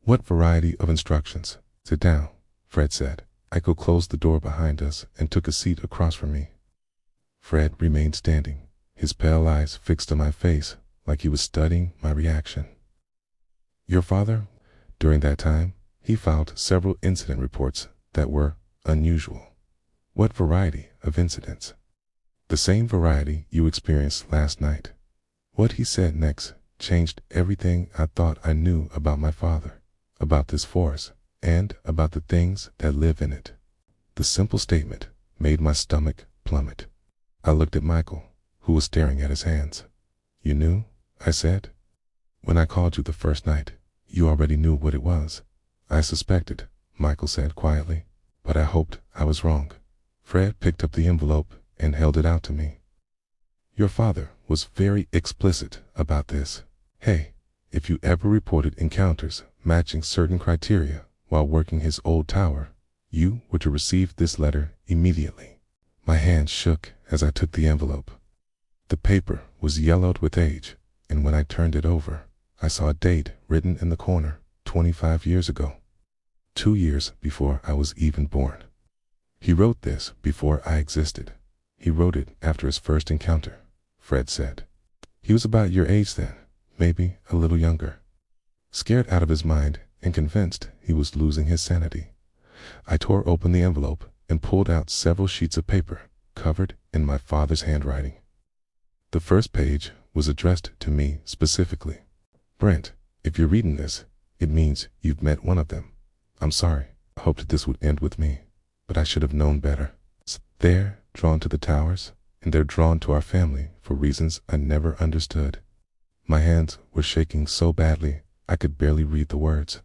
"What variety of instructions?" "Sit down," Fred said. Michael closed the door behind us and took a seat across from me. Fred remained standing, his pale eyes fixed on my face like he was studying my reaction. "Your father, during that time, he filed several incident reports that were unusual." "What variety of incidents?" "The same variety you experienced last night." What he said next changed everything I thought I knew about my father, about this forest, and about the things that live in it. The simple statement made my stomach plummet. I looked at Michael, who was staring at his hands. "You knew?" I said. "When I called you the first night, you already knew what it was." "I suspected," Michael said quietly, "but I hoped I was wrong." Fred picked up the envelope and held it out to me. "Your father was very explicit about this. Hey, if you ever reported encounters matching certain criteria while working his old tower, you were to receive this letter immediately." My hand shook as I took the envelope. The paper was yellowed with age, and when I turned it over, I saw a date written in the corner, 25 years ago. 2 years before I was even born. "He wrote this before I existed. He wrote it after his first encounter," Fred said. "He was about your age then, maybe a little younger." Scared out of his mind and convinced he was losing his sanity, I tore open the envelope and pulled out several sheets of paper covered in my father's handwriting. The first page was addressed to me specifically. "Brent, if you're reading this, it means you've met one of them. I'm sorry. I hoped this would end with me, but I should have known better. They're drawn to the towers, and they're drawn to our family for reasons I never understood." My hands were shaking so badly I could barely read the words.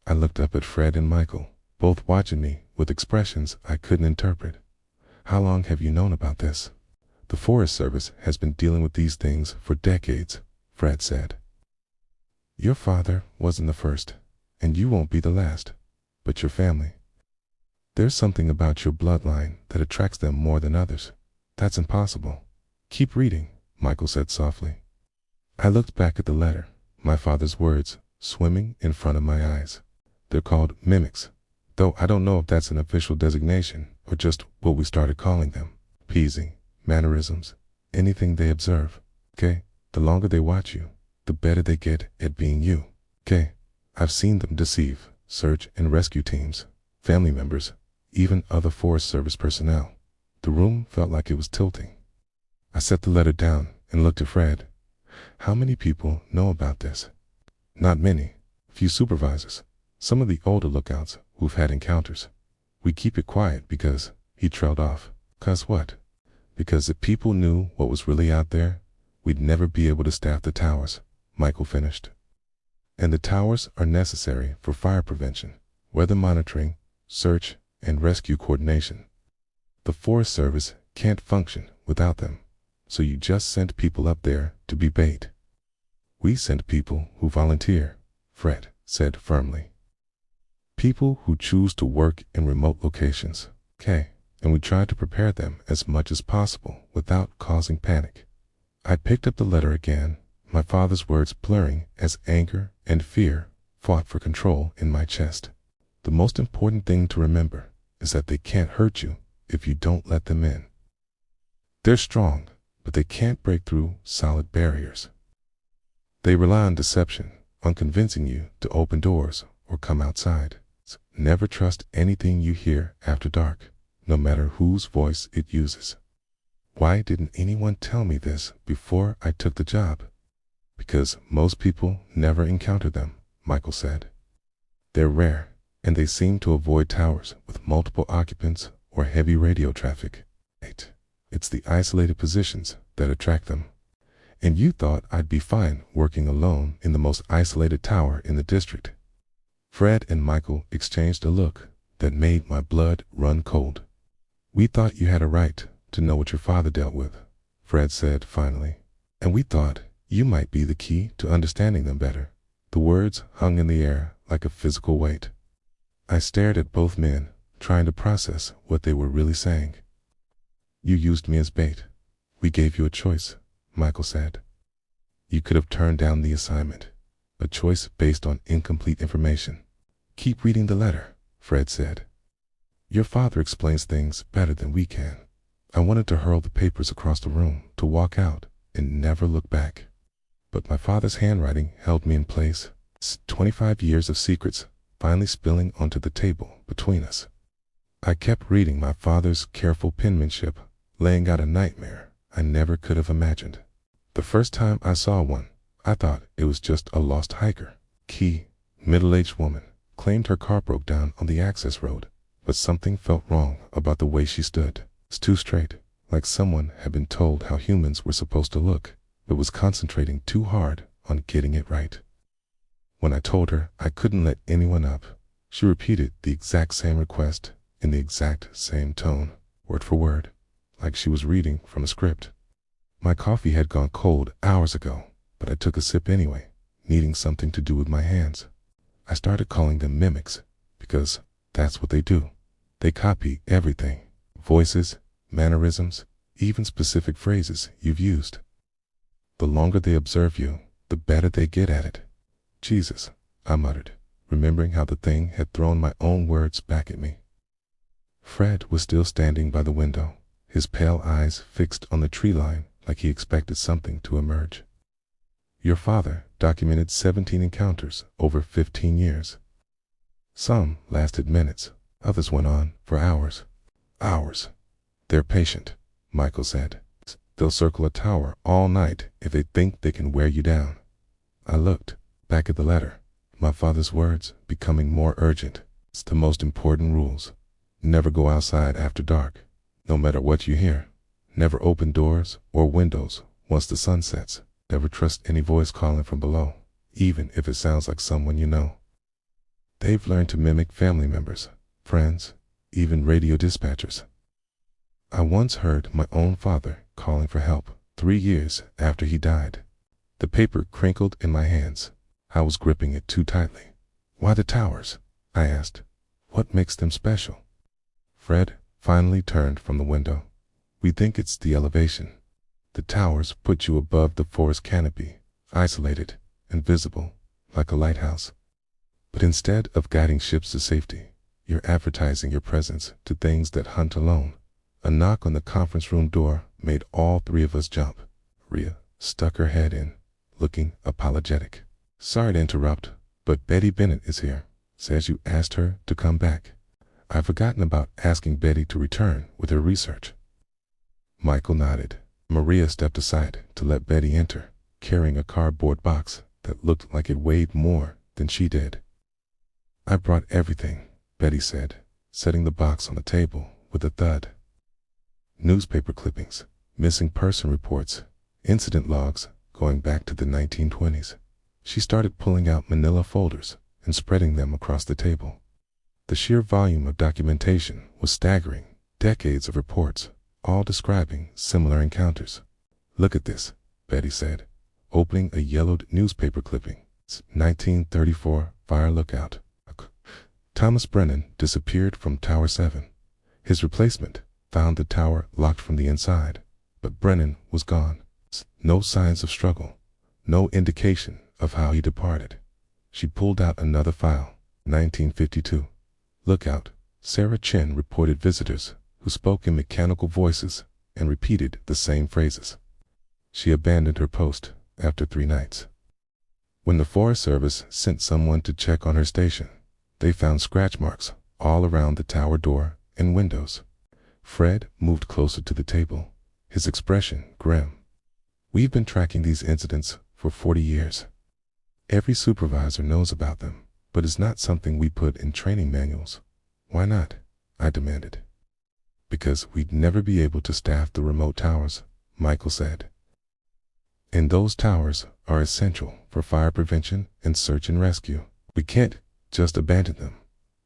I looked up at Fred and Michael, both watching me with expressions I couldn't interpret. "How long have you known about this?" "The Forest Service has been dealing with these things for decades," Fred said. "Your father wasn't the first, and you won't be the last, but your family. There's something about your bloodline that attracts them more than others. That's impossible." "Keep reading," Michael said softly. I looked back at the letter, my father's words swimming in front of my eyes. "They're called mimics, though I don't know if that's an official designation or just what we started calling them. Peasing, mannerisms, anything they observe. Okay? The longer they watch you, the better they get at being you. Okay? I've seen them deceive search and rescue teams, family members, even other Forest Service personnel." The room felt like it was tilting. I set the letter down and looked at Fred. "How many people know about this?" "Not many. Few supervisors. Some of the older lookouts who've had encounters. We keep it quiet because," he trailed off. "'Cause what?" "Because if people knew what was really out there, we'd never be able to staff the towers," Michael finished. "And the towers are necessary for fire prevention, weather monitoring, search, and rescue coordination. The Forest Service can't function without them, so you just send people up there to be bait." "We send people who volunteer," Fred said firmly. "People who choose to work in remote locations. Okay, and we try to prepare them as much as possible without causing panic." I picked up the letter again, my father's words blurring as anger and fear fought for control in my chest. "The most important thing to remember is that they can't hurt you if you don't let them in. They're strong, but they can't break through solid barriers. They rely on deception, on convincing you to open doors or come outside. Never trust anything you hear after dark, no matter whose voice it uses. Why didn't anyone tell me this before I took the job? Because most people never encounter them, Michael said. They're rare, and they seem to avoid towers with multiple occupants or heavy radio traffic. It's the isolated positions that attract them. And you thought I'd be fine working alone in the most isolated tower in the district. Fred and Michael exchanged a look that made my blood run cold. We thought you had a right to know what your father dealt with, Fred said finally. And we thought you might be the key to understanding them better. The words hung in the air like a physical weight. I stared at both men, trying to process what they were really saying. You used me as bait. We gave you a choice, Michael said. You could have turned down the assignment, a choice based on incomplete information. Keep reading the letter, Fred said. Your father explains things better than we can. I wanted to hurl the papers across the room, to walk out and never look back. But my father's handwriting held me in place. 25 years of secrets finally spilling onto the table between us. I kept reading my father's careful penmanship, laying out a nightmare I never could have imagined. The first time I saw one, I thought it was just a lost hiker. Key, middle-aged woman, claimed her car broke down on the access road, but something felt wrong about the way she stood. It's too straight, like someone had been told how humans were supposed to look, but was concentrating too hard on getting it right. When I told her I couldn't let anyone up, she repeated the exact same request in the exact same tone, word for word, like she was reading from a script. My coffee had gone cold hours ago, but I took a sip anyway, needing something to do with my hands. I started calling them mimics, because that's what they do. They copy everything, voices, mannerisms, even specific phrases you've used. The longer they observe you, the better they get at it. Jesus, I muttered, remembering how the thing had thrown my own words back at me. Fred was still standing by the window, his pale eyes fixed on the tree line like he expected something to emerge. Your father documented 17 encounters over 15 years. Some lasted minutes, others went on for hours. Hours. They're patient, Michael said. They'll circle a tower all night if they think they can wear you down. I looked back at the letter, my father's words becoming more urgent. It's the most important rules. Never go outside after dark, no matter what you hear. Never open doors or windows once the sun sets. Never trust any voice calling from below, even if it sounds like someone you know. They've learned to mimic family members, friends, even radio dispatchers. I once heard my own father calling for help 3 years after he died. The paper crinkled in my hands. I was gripping it too tightly. Why the towers? I asked. What makes them special? Fred finally turned from the window. We think it's the elevation. The towers put you above the forest canopy, isolated, invisible, like a lighthouse. But instead of guiding ships to safety, you're advertising your presence to things that hunt alone. A knock on the conference room door made all three of us jump. Rhea stuck her head in, looking apologetic. Sorry to interrupt, but Betty Bennett is here. Says you asked her to come back. I've forgotten about asking Betty to return with her research. Michael nodded. Maria stepped aside to let Betty enter, carrying a cardboard box that looked like it weighed more than she did. I brought everything, Betty said, setting the box on the table with a thud. Newspaper clippings, missing person reports, incident logs going back to the 1920s. She started pulling out manila folders and spreading them across the table. The sheer volume of documentation was staggering, decades of reports, all describing similar encounters. Look at this, Betty said, opening a yellowed newspaper clipping. It's 1934 fire lookout. Thomas Brennan disappeared from Tower 7. His replacement found the tower locked from the inside, but Brennan was gone. No signs of struggle, no indication of how he departed. She pulled out another file, 1952. Lookout, Sarah Chin reported visitors who spoke in mechanical voices and repeated the same phrases. She abandoned her post after 3 nights. When the Forest Service sent someone to check on her station, they found scratch marks all around the tower door and windows. Fred moved closer to the table, his expression grim. We've been tracking these incidents for 40 years. Every supervisor knows about them, but it's not something we put in training manuals. Why not? I demanded. Because we'd never be able to staff the remote towers, Michael said. And those towers are essential for fire prevention and search and rescue. We can't just abandon them.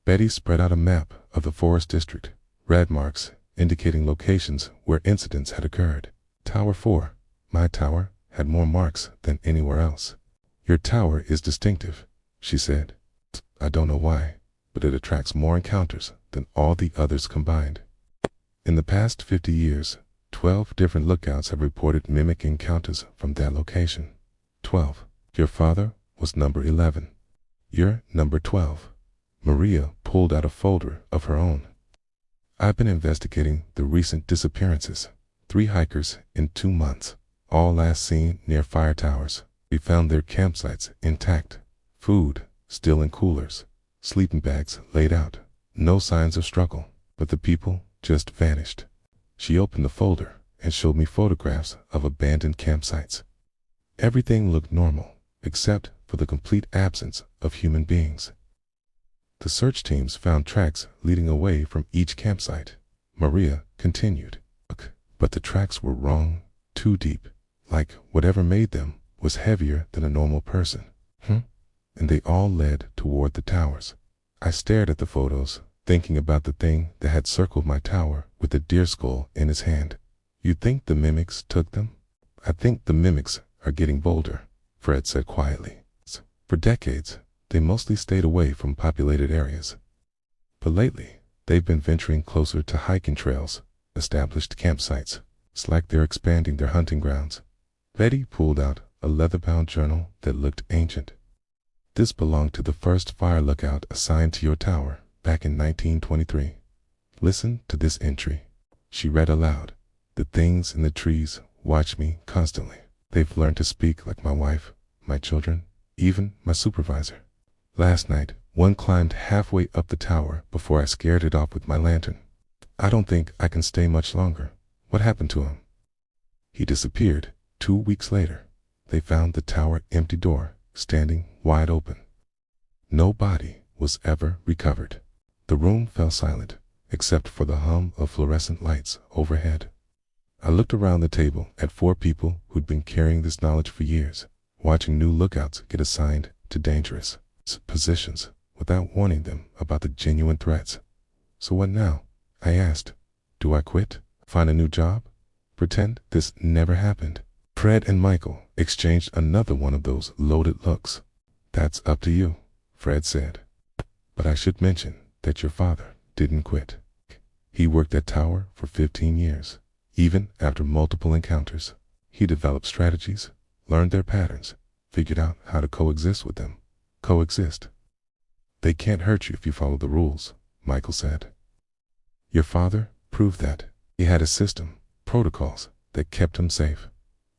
Betty spread out a map of the forest district, red marks indicating locations where incidents had occurred. Tower 4, my tower, had more marks than anywhere else. Your tower is distinctive, she said. I don't know why, but it attracts more encounters than all the others combined. In the past 50 years, 12 different lookouts have reported mimic encounters from that location. 12. Your father was number 11. You're number 12. Maria pulled out a folder of her own. I've been investigating the recent disappearances. 3 hikers in 2 months, all last seen near fire towers. We found their campsites intact, food still in coolers, sleeping bags laid out. No signs of struggle, but the people just vanished. She opened the folder and showed me photographs of abandoned campsites. Everything looked normal, except for the complete absence of human beings. The search teams found tracks leading away from each campsite. Maria continued. Look, but the tracks were wrong, too deep, like whatever made them was heavier than a normal person. And they all led toward the towers. I stared at the photos, thinking about the thing that had circled my tower with the deer skull in his hand. You think the mimics took them? I think the mimics are getting bolder, Fred said quietly. For decades, they mostly stayed away from populated areas. But lately, they've been venturing closer to hiking trails, established campsites. It's like they're expanding their hunting grounds. Betty pulled out a leather-bound journal that looked ancient. This belonged to the first fire lookout assigned to your tower back in 1923. Listen to this entry. She read aloud. The things in the trees watch me constantly. They've learned to speak like my wife, my children, even my supervisor. Last night, one climbed halfway up the tower before I scared it off with my lantern. I don't think I can stay much longer. What happened to him? He disappeared. 2 weeks later, they found the tower empty door standing wide open. No body was ever recovered. The room fell silent, except for the hum of fluorescent lights overhead. I looked around the table at 4 people who'd been carrying this knowledge for years, watching new lookouts get assigned to dangerous positions without warning them about the genuine threats. So what now? I asked. Do I quit? Find a new job? Pretend this never happened? Fred and Michael exchanged another one of those loaded looks. That's up to you, Fred said. But I should mention that your father didn't quit. He worked that tower for 15 years. Even after multiple encounters, he developed strategies, learned their patterns, figured out how to coexist with them. Coexist. They can't hurt you if you follow the rules, Michael said. Your father proved that. He had a system, protocols, that kept him safe.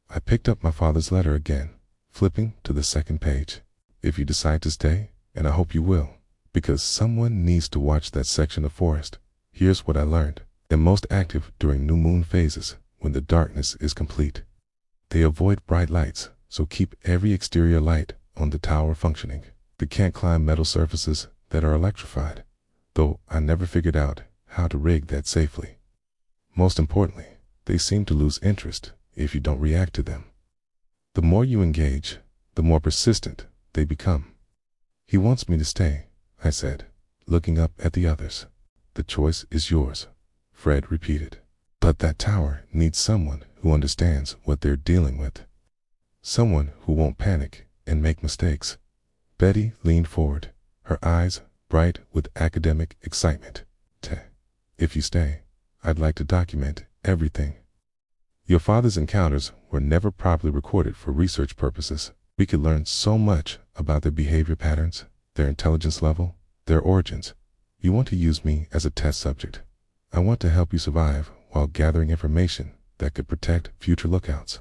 I picked up my father's letter again, flipping to the 2nd page. If you decide to stay, and I hope you will, because someone needs to watch that section of forest, here's what I learned. They're most active during new moon phases when the darkness is complete. They avoid bright lights, so keep every exterior light on the tower functioning. They can't climb metal surfaces that are electrified, though I never figured out how to rig that safely. Most importantly, they seem to lose interest if you don't react to them. The more you engage, the more persistent they become. He wants me to stay, I said, looking up at the others. The choice is yours, Fred repeated. But that tower needs someone who understands what they're dealing with. Someone who won't panic and make mistakes. Betty leaned forward, her eyes bright with academic excitement. If you stay, I'd like to document everything. Your father's encounters were never properly recorded for research purposes. We could learn so much about their behavior patterns, their intelligence level, their origins. You want to use me as a test subject. I want to help you survive while gathering information that could protect future lookouts.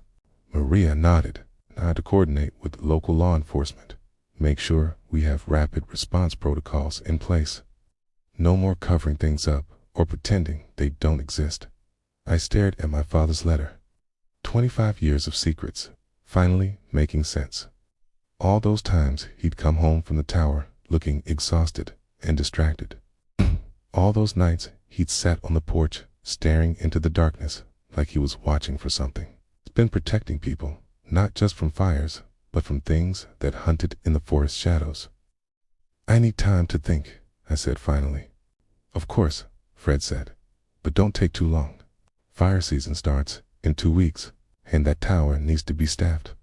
Maria nodded. I had to coordinate with local law enforcement. Make sure we have rapid response protocols in place. No more covering things up or pretending they don't exist. I stared at my father's letter. 25 years of secrets, finally making sense. All those times he'd come home from the tower looking exhausted and distracted. All those nights he'd sat on the porch staring into the darkness like he was watching for something. He's been protecting people, not just from fires, but from things that hunted in the forest shadows. I need time to think, I said finally. Of course, Fred said, but don't take too long. Fire season starts in 2 weeks, and that tower needs to be staffed.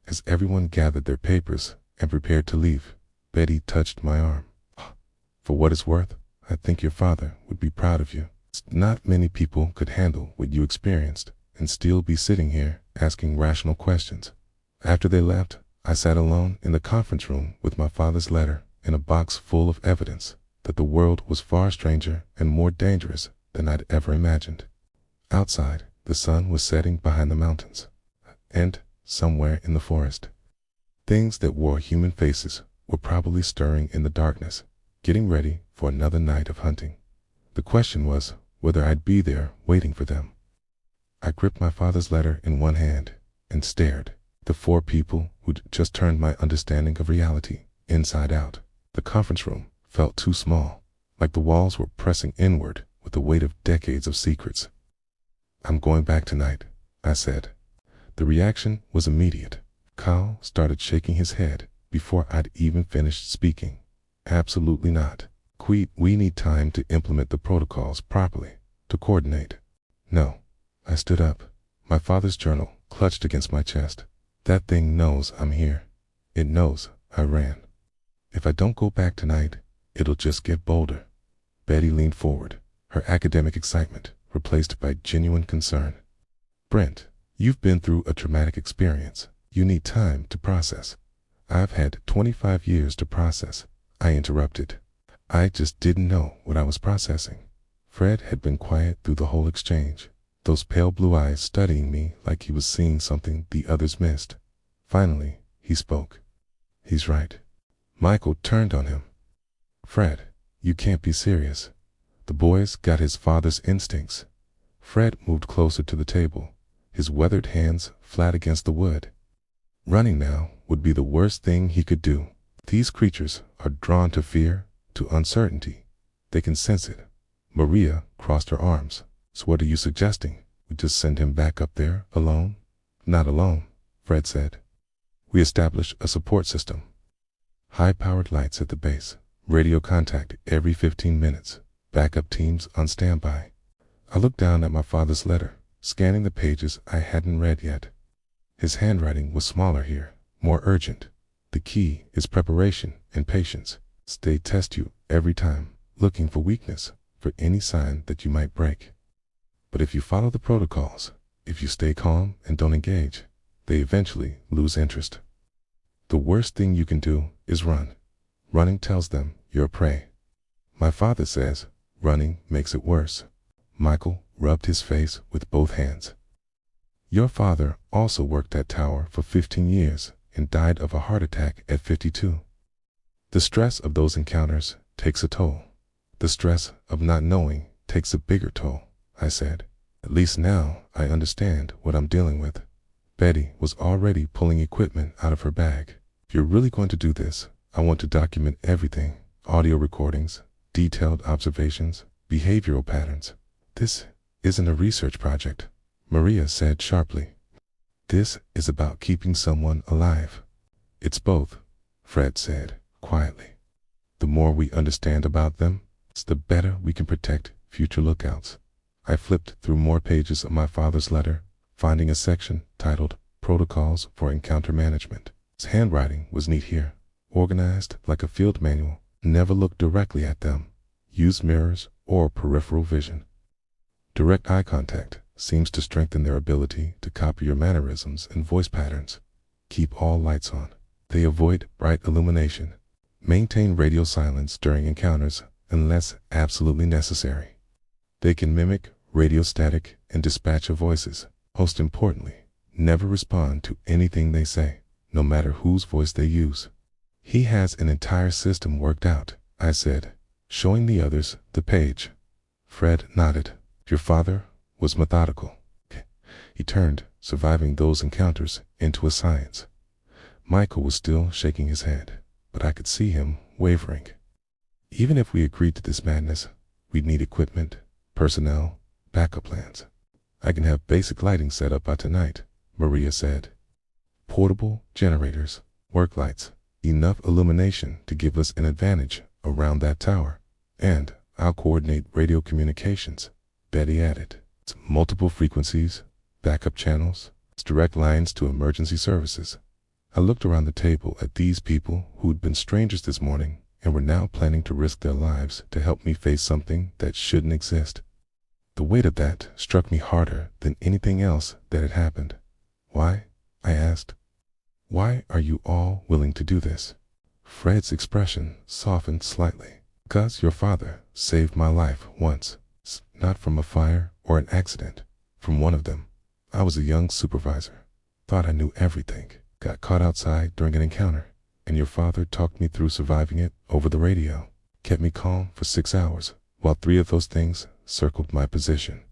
As everyone gathered their papers and prepared to leave, Betty touched my arm. For what it's worth, I think your father would be proud of you. Not many people could handle what you experienced and still be sitting here asking rational questions. After they left, I sat alone in the conference room with my father's letter and a box full of evidence that the world was far stranger and more dangerous than I'd ever imagined. Outside, the sun was setting behind the mountains, and somewhere in the forest, things that wore human faces were probably stirring in the darkness, getting ready for another night of hunting. The question was whether I'd be there waiting for them. I gripped my father's letter in one hand and stared at the 4 people who'd just turned my understanding of reality inside out. The conference room felt too small, like the walls were pressing inward with the weight of decades of secrets. I'm going back tonight, I said. The reaction was immediate. Kyle started shaking his head before I'd even finished speaking. Absolutely not. We need time to implement the protocols properly, to coordinate. No. I stood up, my father's journal clutched against my chest. That thing knows I'm here. It knows I ran. If I don't go back tonight, it'll just get bolder. Betty leaned forward, her academic excitement replaced by genuine concern. Brent, you've been through a traumatic experience. You need time to process. I've had 25 years to process, I interrupted. I just didn't know what I was processing. Fred had been quiet through the whole exchange, those pale blue eyes studying me like he was seeing something the others missed. Finally, he spoke. He's right. Michael turned on him. Fred, you can't be serious. The boy's got his father's instincts. Fred moved closer to the table, his weathered hands flat against the wood. Running now would be the worst thing he could do. These creatures are drawn to fear, to uncertainty. They can sense it. Maria crossed her arms. So what are you suggesting? We just send him back up there alone? Not alone, Fred said. We establish a support system. High-powered lights at the base, radio contact every 15 minutes, backup teams on standby. I looked down at my father's letter, scanning the pages I hadn't read yet. His handwriting was smaller here, more urgent. The key is preparation and patience. They test you every time, looking for weakness, for any sign that you might break. But if you follow the protocols, if you stay calm and don't engage, they eventually lose interest. The worst thing you can do is run. Running tells them you're prey. My father says running makes it worse. Michael rubbed his face with both hands. Your father also worked at Tower for 15 years and died of a heart attack at 52. The stress of those encounters takes a toll. The stress of not knowing takes a bigger toll, I said. At least now I understand what I'm dealing with. Betty was already pulling equipment out of her bag. If you're really going to do this, I want to document everything. Audio recordings, detailed observations, behavioral patterns. This isn't a research project, Maria said sharply. This is about keeping someone alive. It's both, Fred said quietly. The more we understand about them, the better we can protect future lookouts. I flipped through more pages of my father's letter, finding a section titled Protocols for Encounter Management. His handwriting was neat here, organized like a field manual. Never look directly at them. Use mirrors or peripheral vision. Direct eye contact seems to strengthen their ability to copy your mannerisms and voice patterns. Keep all lights on. They avoid bright illumination. Maintain radio silence during encounters unless absolutely necessary. They can mimic radio static and dispatcher voices. Most importantly, Never respond to anything they say, no matter whose voice they use. He has an entire system worked out, I said, showing the others the page. Fred nodded. Your father was methodical. He turned surviving those encounters into a science. Michael was still shaking his head, but I could see him wavering. Even if we agreed to this madness, we'd need equipment, personnel, backup plans. I can have basic lighting set up by tonight, Maria said. Portable generators, work lights, enough illumination to give us an advantage around that tower. And I'll coordinate radio communications, Betty added. It's multiple frequencies, backup channels, it's direct lines to emergency services. I looked around the table at these people who'd been strangers this morning and were now planning to risk their lives to help me face something that shouldn't exist. The weight of that struck me harder than anything else that had happened. Why? I asked. Why are you all willing to do this? Fred's expression softened slightly. Because your father saved my life once, not from a fire or an accident, from one of them. I was a young supervisor, thought I knew everything, got caught outside during an encounter, and your father talked me through surviving it over the radio, kept me calm for 6 hours, while 3 of those things circled my position.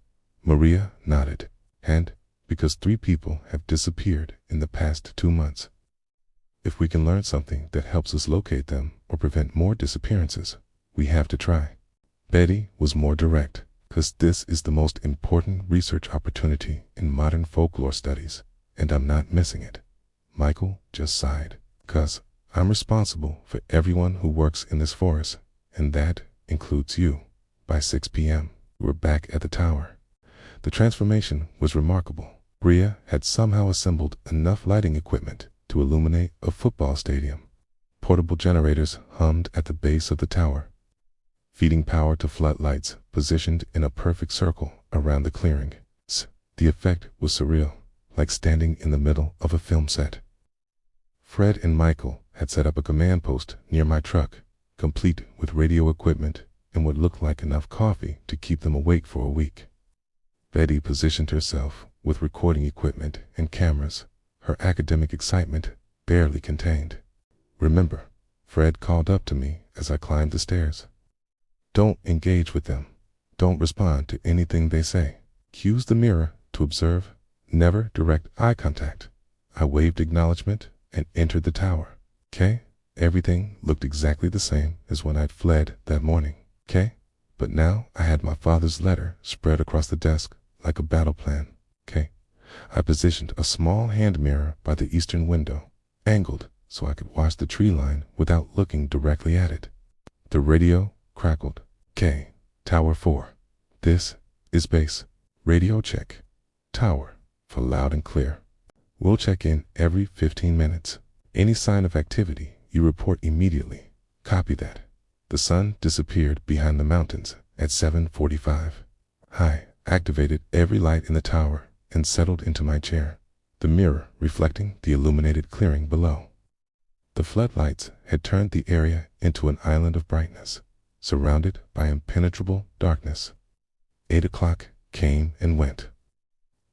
Maria nodded, and because 3 people have disappeared in the past 2 months. If we can learn something that helps us locate them or prevent more disappearances, we have to try. Betty was more direct, because this is the most important research opportunity in modern folklore studies, and I'm not missing it. Michael just sighed, because I'm responsible for everyone who works in this forest, and that includes you. By 6 p.m., we were back at the tower. The transformation was remarkable. Bria had somehow assembled enough lighting equipment to illuminate a football stadium. Portable generators hummed at the base of the tower, feeding power to floodlights positioned in a perfect circle around the clearing. The effect was surreal, like standing in the middle of a film set. Fred and Michael had set up a command post near my truck, complete with radio equipment and what looked like enough coffee to keep them awake for a week. Betty positioned herself with recording equipment and cameras, her academic excitement barely contained. Remember, Fred called up to me as I climbed the stairs. Don't engage with them. Don't respond to anything they say. Use the mirror to observe. Never direct eye contact. I waved acknowledgement and entered the tower. Okay? Everything looked exactly the same as when I'd fled that morning. Okay? But now I had my father's letter spread across the desk like a battle plan. Okay? I positioned a small hand mirror by the eastern window, angled so I could watch the tree line without looking directly at it. The radio crackled. K, Tower 4. This is base. Radio check. Tower, for loud and clear. We'll check in every 15 minutes. Any sign of activity, you report immediately. Copy that. The sun disappeared behind the mountains at 7:45. I activated every light in the tower and settled into my chair, the mirror reflecting the illuminated clearing below. The floodlights had turned the area into an island of brightness, surrounded by impenetrable darkness. 8 o'clock came and went.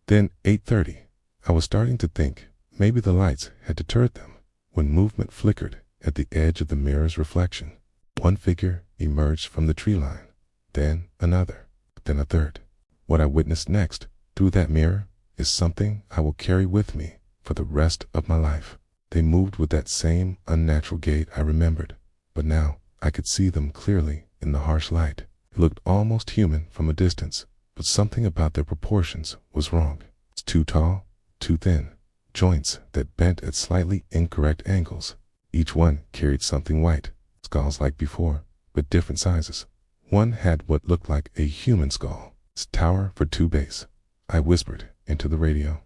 Then 8:30. I was starting to think maybe the lights had deterred them when movement flickered at the edge of the mirror's reflection. One figure emerged from the tree line, then another, then a third. What I witnessed next through that mirror is something I will carry with me for the rest of my life. They moved with that same unnatural gait I remembered, but now I could see them clearly in the harsh light. They looked almost human from a distance, but something about their proportions was wrong. It's too tall, too thin, joints that bent at slightly incorrect angles. Each one carried something white, skulls like before, but different sizes. One had what looked like a human skull. It's tower for 2 base. I whispered into the radio.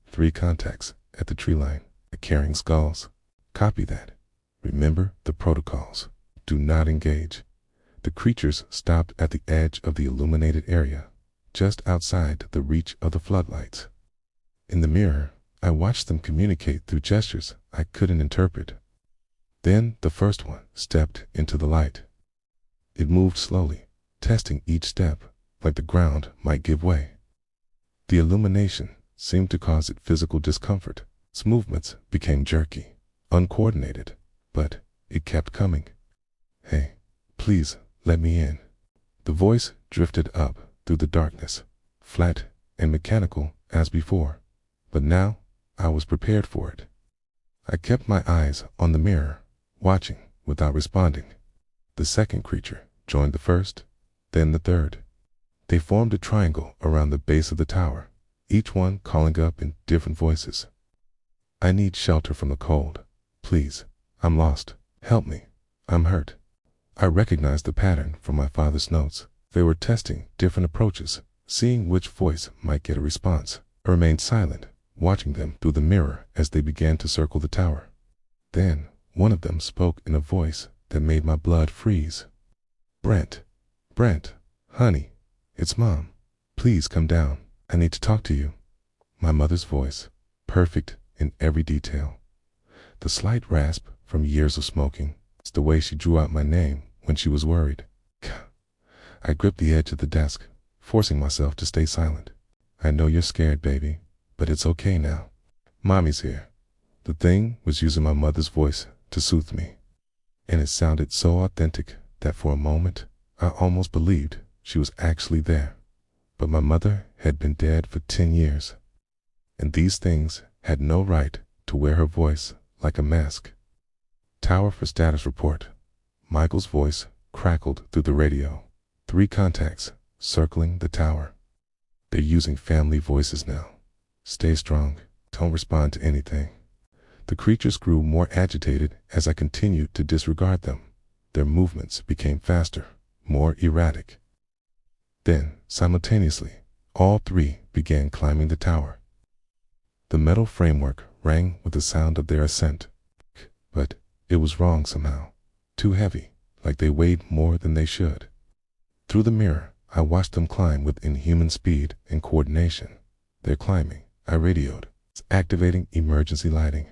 3 contacts at the tree line, carrying skulls. Copy that. Remember the protocols. Do not engage. The creatures stopped at the edge of the illuminated area, just outside the reach of the floodlights. In the mirror, I watched them communicate through gestures I couldn't interpret. Then the first one stepped into the light. It moved slowly, testing each step like the ground might give way. The illumination seemed to cause it physical discomfort. Its movements became jerky, uncoordinated, but it kept coming. "Hey, please, let me in." The voice drifted up through the darkness, flat and mechanical as before, but now I was prepared for it. I kept my eyes on the mirror, watching without responding. The second creature joined the first, then the third. They formed a triangle around the base of the tower, each one calling up in different voices. "I need shelter from the cold. Please, I'm lost. Help me. I'm hurt." I recognized the pattern from my father's notes. They were testing different approaches, seeing which voice might get a response. I remained silent, watching them through the mirror as they began to circle the tower. Then one of them spoke in a voice that made my blood freeze. Brent, honey, it's Mom. Please come down. I need to talk to you." My mother's voice, perfect in every detail. The slight rasp from years of smoking. It's the way she drew out my name when she was worried. I gripped the edge of the desk, forcing myself to stay silent. "I know you're scared, baby, but it's okay now. Mommy's here." The thing was using my mother's voice to soothe me, and it sounded so authentic that for a moment I almost believed she was actually there. But my mother had been dead for 10 years, and these things had no right to wear her voice like a mask. "Tower for status report." Michael's voice crackled through the radio. 3 contacts circling the tower. "They're using family voices now. Stay strong. Don't respond to anything." The creatures grew more agitated as I continued to disregard them. Their movements became faster, more erratic. Then, simultaneously, all 3 began climbing the tower. The metal framework rang with the sound of their ascent. But it was wrong somehow. Too heavy, like they weighed more than they should. Through the mirror, I watched them climb with inhuman speed and coordination. "They're climbing," I radioed. "It's activating emergency lighting."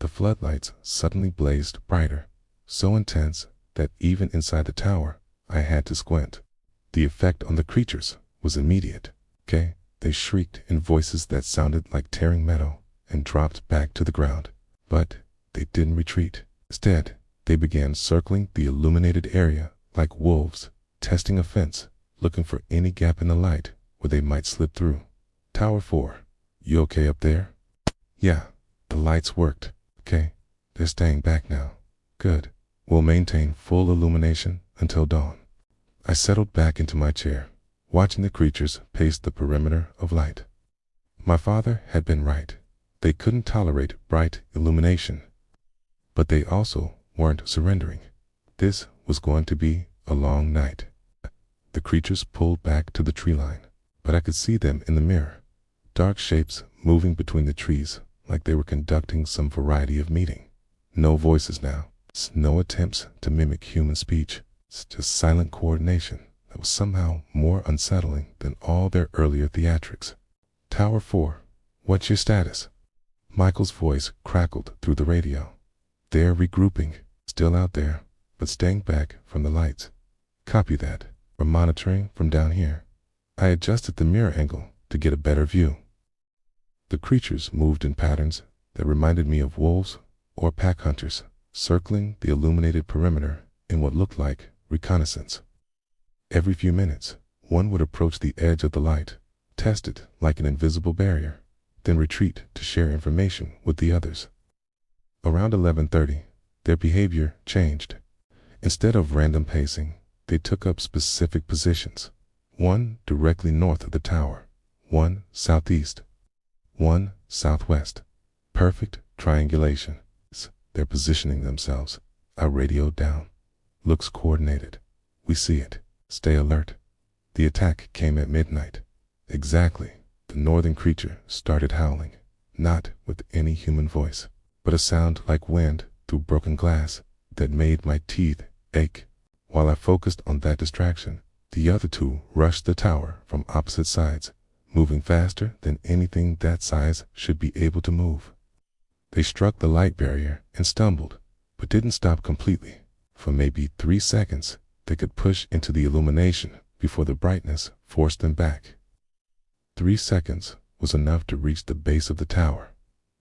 The floodlights suddenly blazed brighter, so intense that even inside the tower, I had to squint. The effect on the creatures was immediate. "Okay?" They shrieked in voices that sounded like tearing metal and dropped back to the ground. But they didn't retreat. Instead, they began circling the illuminated area like wolves, testing a fence, looking for any gap in the light where they might slip through. "Tower 4, you okay up there?" "Yeah, the lights worked." "Okay, they're staying back now." "Good. We'll maintain full illumination until dawn." I settled back into my chair, watching the creatures pace the perimeter of light. My father had been right. They couldn't tolerate bright illumination, but they also weren't surrendering. This was going to be a long night. The creatures pulled back to the tree line, but I could see them in the mirror, dark shapes moving between the trees like they were conducting some variety of meeting. No voices now, no attempts to mimic human speech. It's just silent coordination that was somehow more unsettling than all their earlier theatrics. "Tower 4, what's your status?" Michael's voice crackled through the radio. "They're regrouping, still out there, but staying back from the lights." "Copy that. We're monitoring from down here." I adjusted the mirror angle to get a better view. The creatures moved in patterns that reminded me of wolves or pack hunters, circling the illuminated perimeter in what looked like reconnaissance. Every few minutes, one would approach the edge of the light, test it like an invisible barrier, then retreat to share information with the others. Around 11:30, their behavior changed. Instead of random pacing, they took up specific positions. One directly north of the tower, one southeast, one southwest. Perfect triangulation. They're positioning themselves. I radioed down. "Looks coordinated. We see it. Stay alert." The attack came at midnight. Exactly. The northern creature started howling, not with any human voice, but a sound like wind through broken glass that made my teeth ache. While I focused on that distraction, the other 2 rushed the tower from opposite sides, moving faster than anything that size should be able to move. They struck the light barrier and stumbled, but didn't stop completely. For maybe 3 seconds, they could push into the illumination before the brightness forced them back. 3 seconds was enough to reach the base of the tower.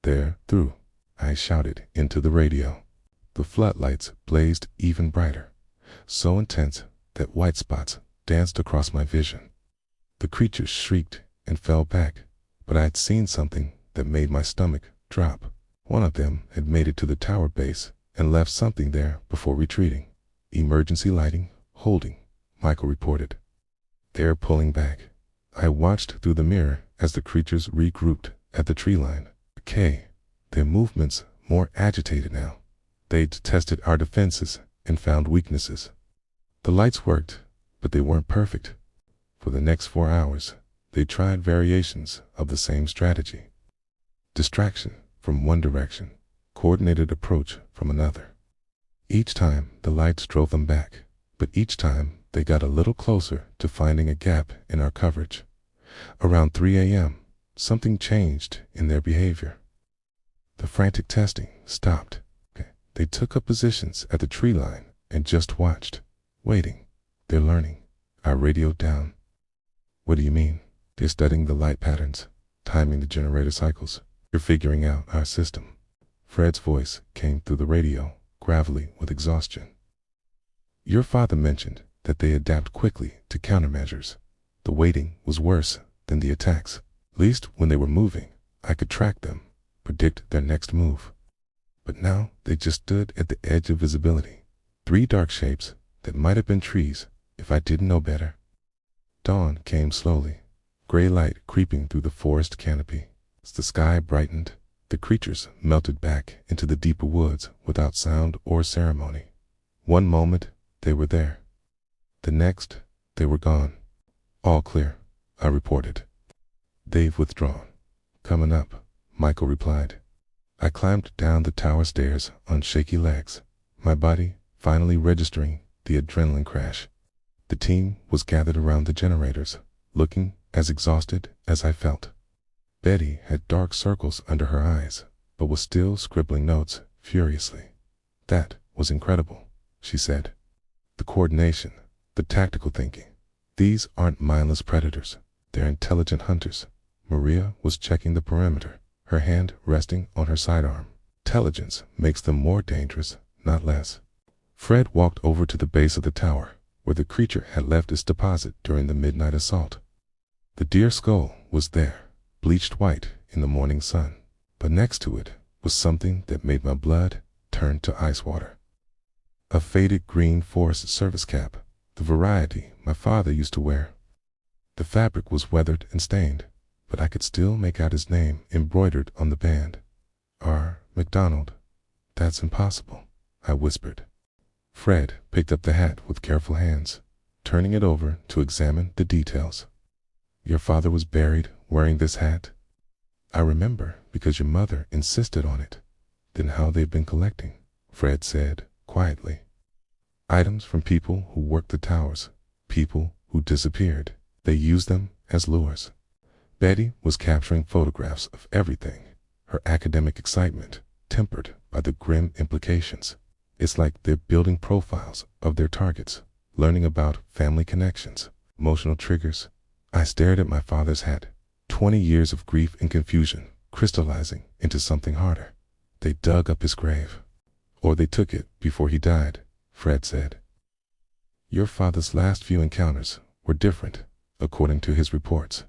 There, through, I shouted into the radio. The floodlights blazed even brighter, so intense that white spots danced across my vision. The creatures shrieked and fell back, but I had seen something that made my stomach drop. One of them had made it to the tower base and left something there before retreating. Emergency lighting, holding, Michael reported. They're pulling back. I watched through the mirror as the creatures regrouped at the tree line. Okay, their movements more agitated now. They'd tested our defenses and found weaknesses. The lights worked, but they weren't perfect. For the next 4 hours, they tried variations of the same strategy. Distraction from one direction, coordinated approach from another. Each time the lights drove them back, but each time they got a little closer to finding a gap in our coverage. Around 3 a.m., something changed in their behavior. The frantic testing stopped. They took up positions at the tree line and just watched, waiting. They're learning. I radioed down. What do you mean? They're studying the light patterns, timing the generator cycles. You're figuring out our system. Fred's voice came through the radio, gravelly with exhaustion. Your father mentioned that they adapt quickly to countermeasures. The waiting was worse than the attacks. At least when they were moving, I could track them, predict their next move. But now they just stood at the edge of visibility. 3 dark shapes that might have been trees if I didn't know better. Dawn came slowly, gray light creeping through the forest canopy. As the sky brightened, the creatures melted back into the deeper woods without sound or ceremony. One moment, they were there. The next, they were gone. All clear, I reported. They've withdrawn. Coming up, Michael replied. I climbed down the tower stairs on shaky legs, my body finally registering the adrenaline crash. The team was gathered around the generators, looking as exhausted as I felt. Betty had dark circles under her eyes, but was still scribbling notes furiously. That was incredible, she said. The coordination, the tactical thinking. These aren't mindless predators. They're intelligent hunters. Maria was checking the perimeter, her hand resting on her sidearm. Intelligence makes them more dangerous, not less. Fred walked over to the base of the tower, where the creature had left its deposit during the midnight assault. The deer skull was there, bleached white in the morning sun, but next to it was something that made my blood turn to ice water. A faded green Forest Service cap, the variety my father used to wear. The fabric was weathered and stained, but I could still make out his name embroidered on the band. R. McDonald. That's impossible, I whispered. Fred picked up the hat with careful hands, turning it over to examine the details. Your father was buried wearing this hat? I remember because your mother insisted on it. Then how they've been collecting, Fred said quietly. Items from people who worked the towers, people who disappeared. They used them as lures. Betty was capturing photographs of everything, her academic excitement tempered by the grim implications. It's like they're building profiles of their targets, learning about family connections, emotional triggers. I stared at my father's hat, 20 years of grief and confusion crystallizing into something harder. They dug up his grave. Or they took it before he died, Fred said. Your father's last few encounters were different, according to his reports.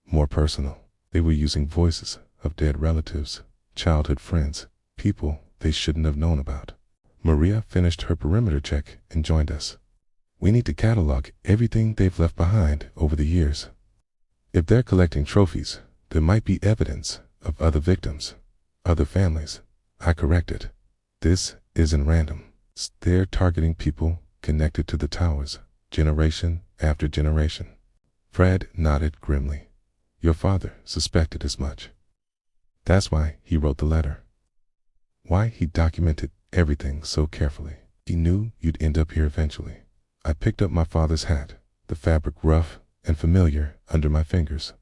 More personal. They were using voices of dead relatives, childhood friends, people they shouldn't have known about. Maria finished her perimeter check and joined us. We need to catalog everything they've left behind over the years. If they're collecting trophies, there might be evidence of other victims, other families. I corrected. This isn't random. They're targeting people connected to the towers, generation after generation. Fred nodded grimly. Your father suspected as much. That's why he wrote the letter. Why he documented everything so carefully. He knew you'd end up here eventually. I picked up my father's hat, the fabric rough and familiar under my fingers.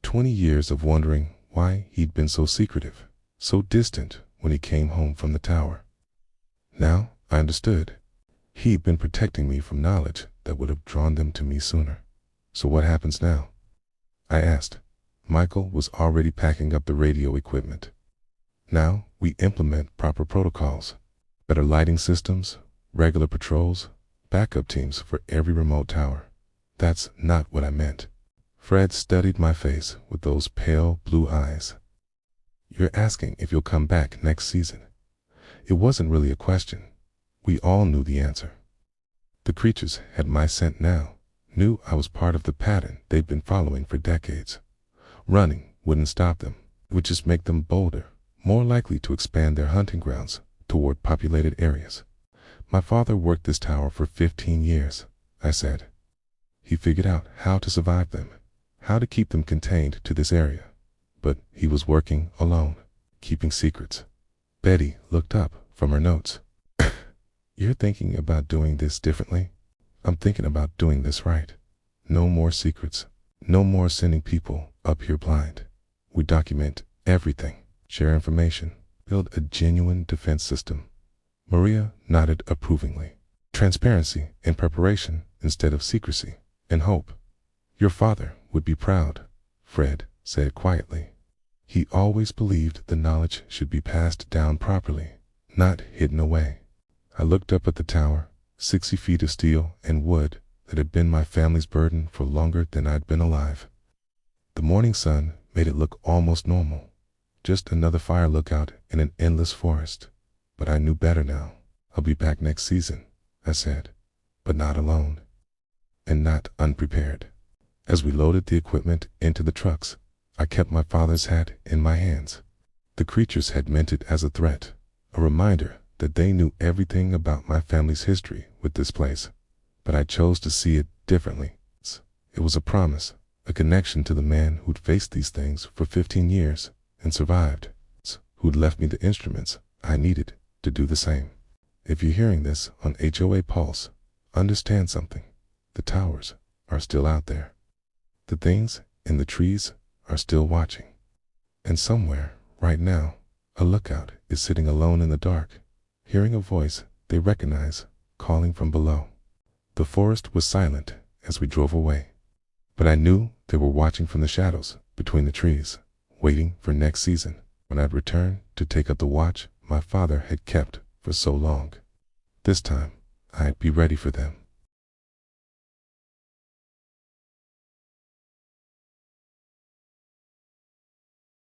20 years of wondering why he'd been so secretive, so distant when he came home from the tower. Now I understood. He'd been protecting me from knowledge that would have drawn them to me sooner. So what happens now? I asked. Michael was already packing up the radio equipment. Now we implement proper protocols, better lighting systems, regular patrols, backup teams for every remote tower. That's not what I meant. Fred studied my face with those pale blue eyes. You're asking if you'll come back next season. It wasn't really a question. We all knew the answer. The creatures had my scent now, knew I was part of the pattern they'd been following for decades. Running wouldn't stop them. It would just make them bolder, more likely to expand their hunting grounds toward populated areas. My father worked this tower for 15 years, I said. He figured out how to survive them, how to keep them contained to this area. But he was working alone, keeping secrets. Betty looked up from her notes. You're thinking about doing this differently? I'm thinking about doing this right. No more secrets. No more sending people up here blind. We document everything, share information, build a genuine defense system. Maria nodded approvingly. Transparency and preparation instead of secrecy and hope. Your father would be proud, Fred said quietly. He always believed the knowledge should be passed down properly, not hidden away. I looked up at the tower, 60 feet of steel and wood that had been my family's burden for longer than I'd been alive. The morning sun made it look almost normal, just another fire lookout in an endless forest. But I knew better now. I'll be back next season, I said, but not alone, and not unprepared. As we loaded the equipment into the trucks, I kept my father's hat in my hands. The creatures had meant it as a threat, a reminder that they knew everything about my family's history with this place, but I chose to see it differently. It was a promise, a connection to the man who'd faced these things for 15 years and survived, who'd left me the instruments I needed to do the same. If you're hearing this on HOA Pulse, understand something. The towers are still out there. The things in the trees are still watching. And somewhere, right now, a lookout is sitting alone in the dark, hearing a voice they recognize calling from below. The forest was silent as we drove away, but I knew they were watching from the shadows between the trees, waiting for next season when I'd return to take up the watch my father had kept for so long. This time, I'd be ready for them.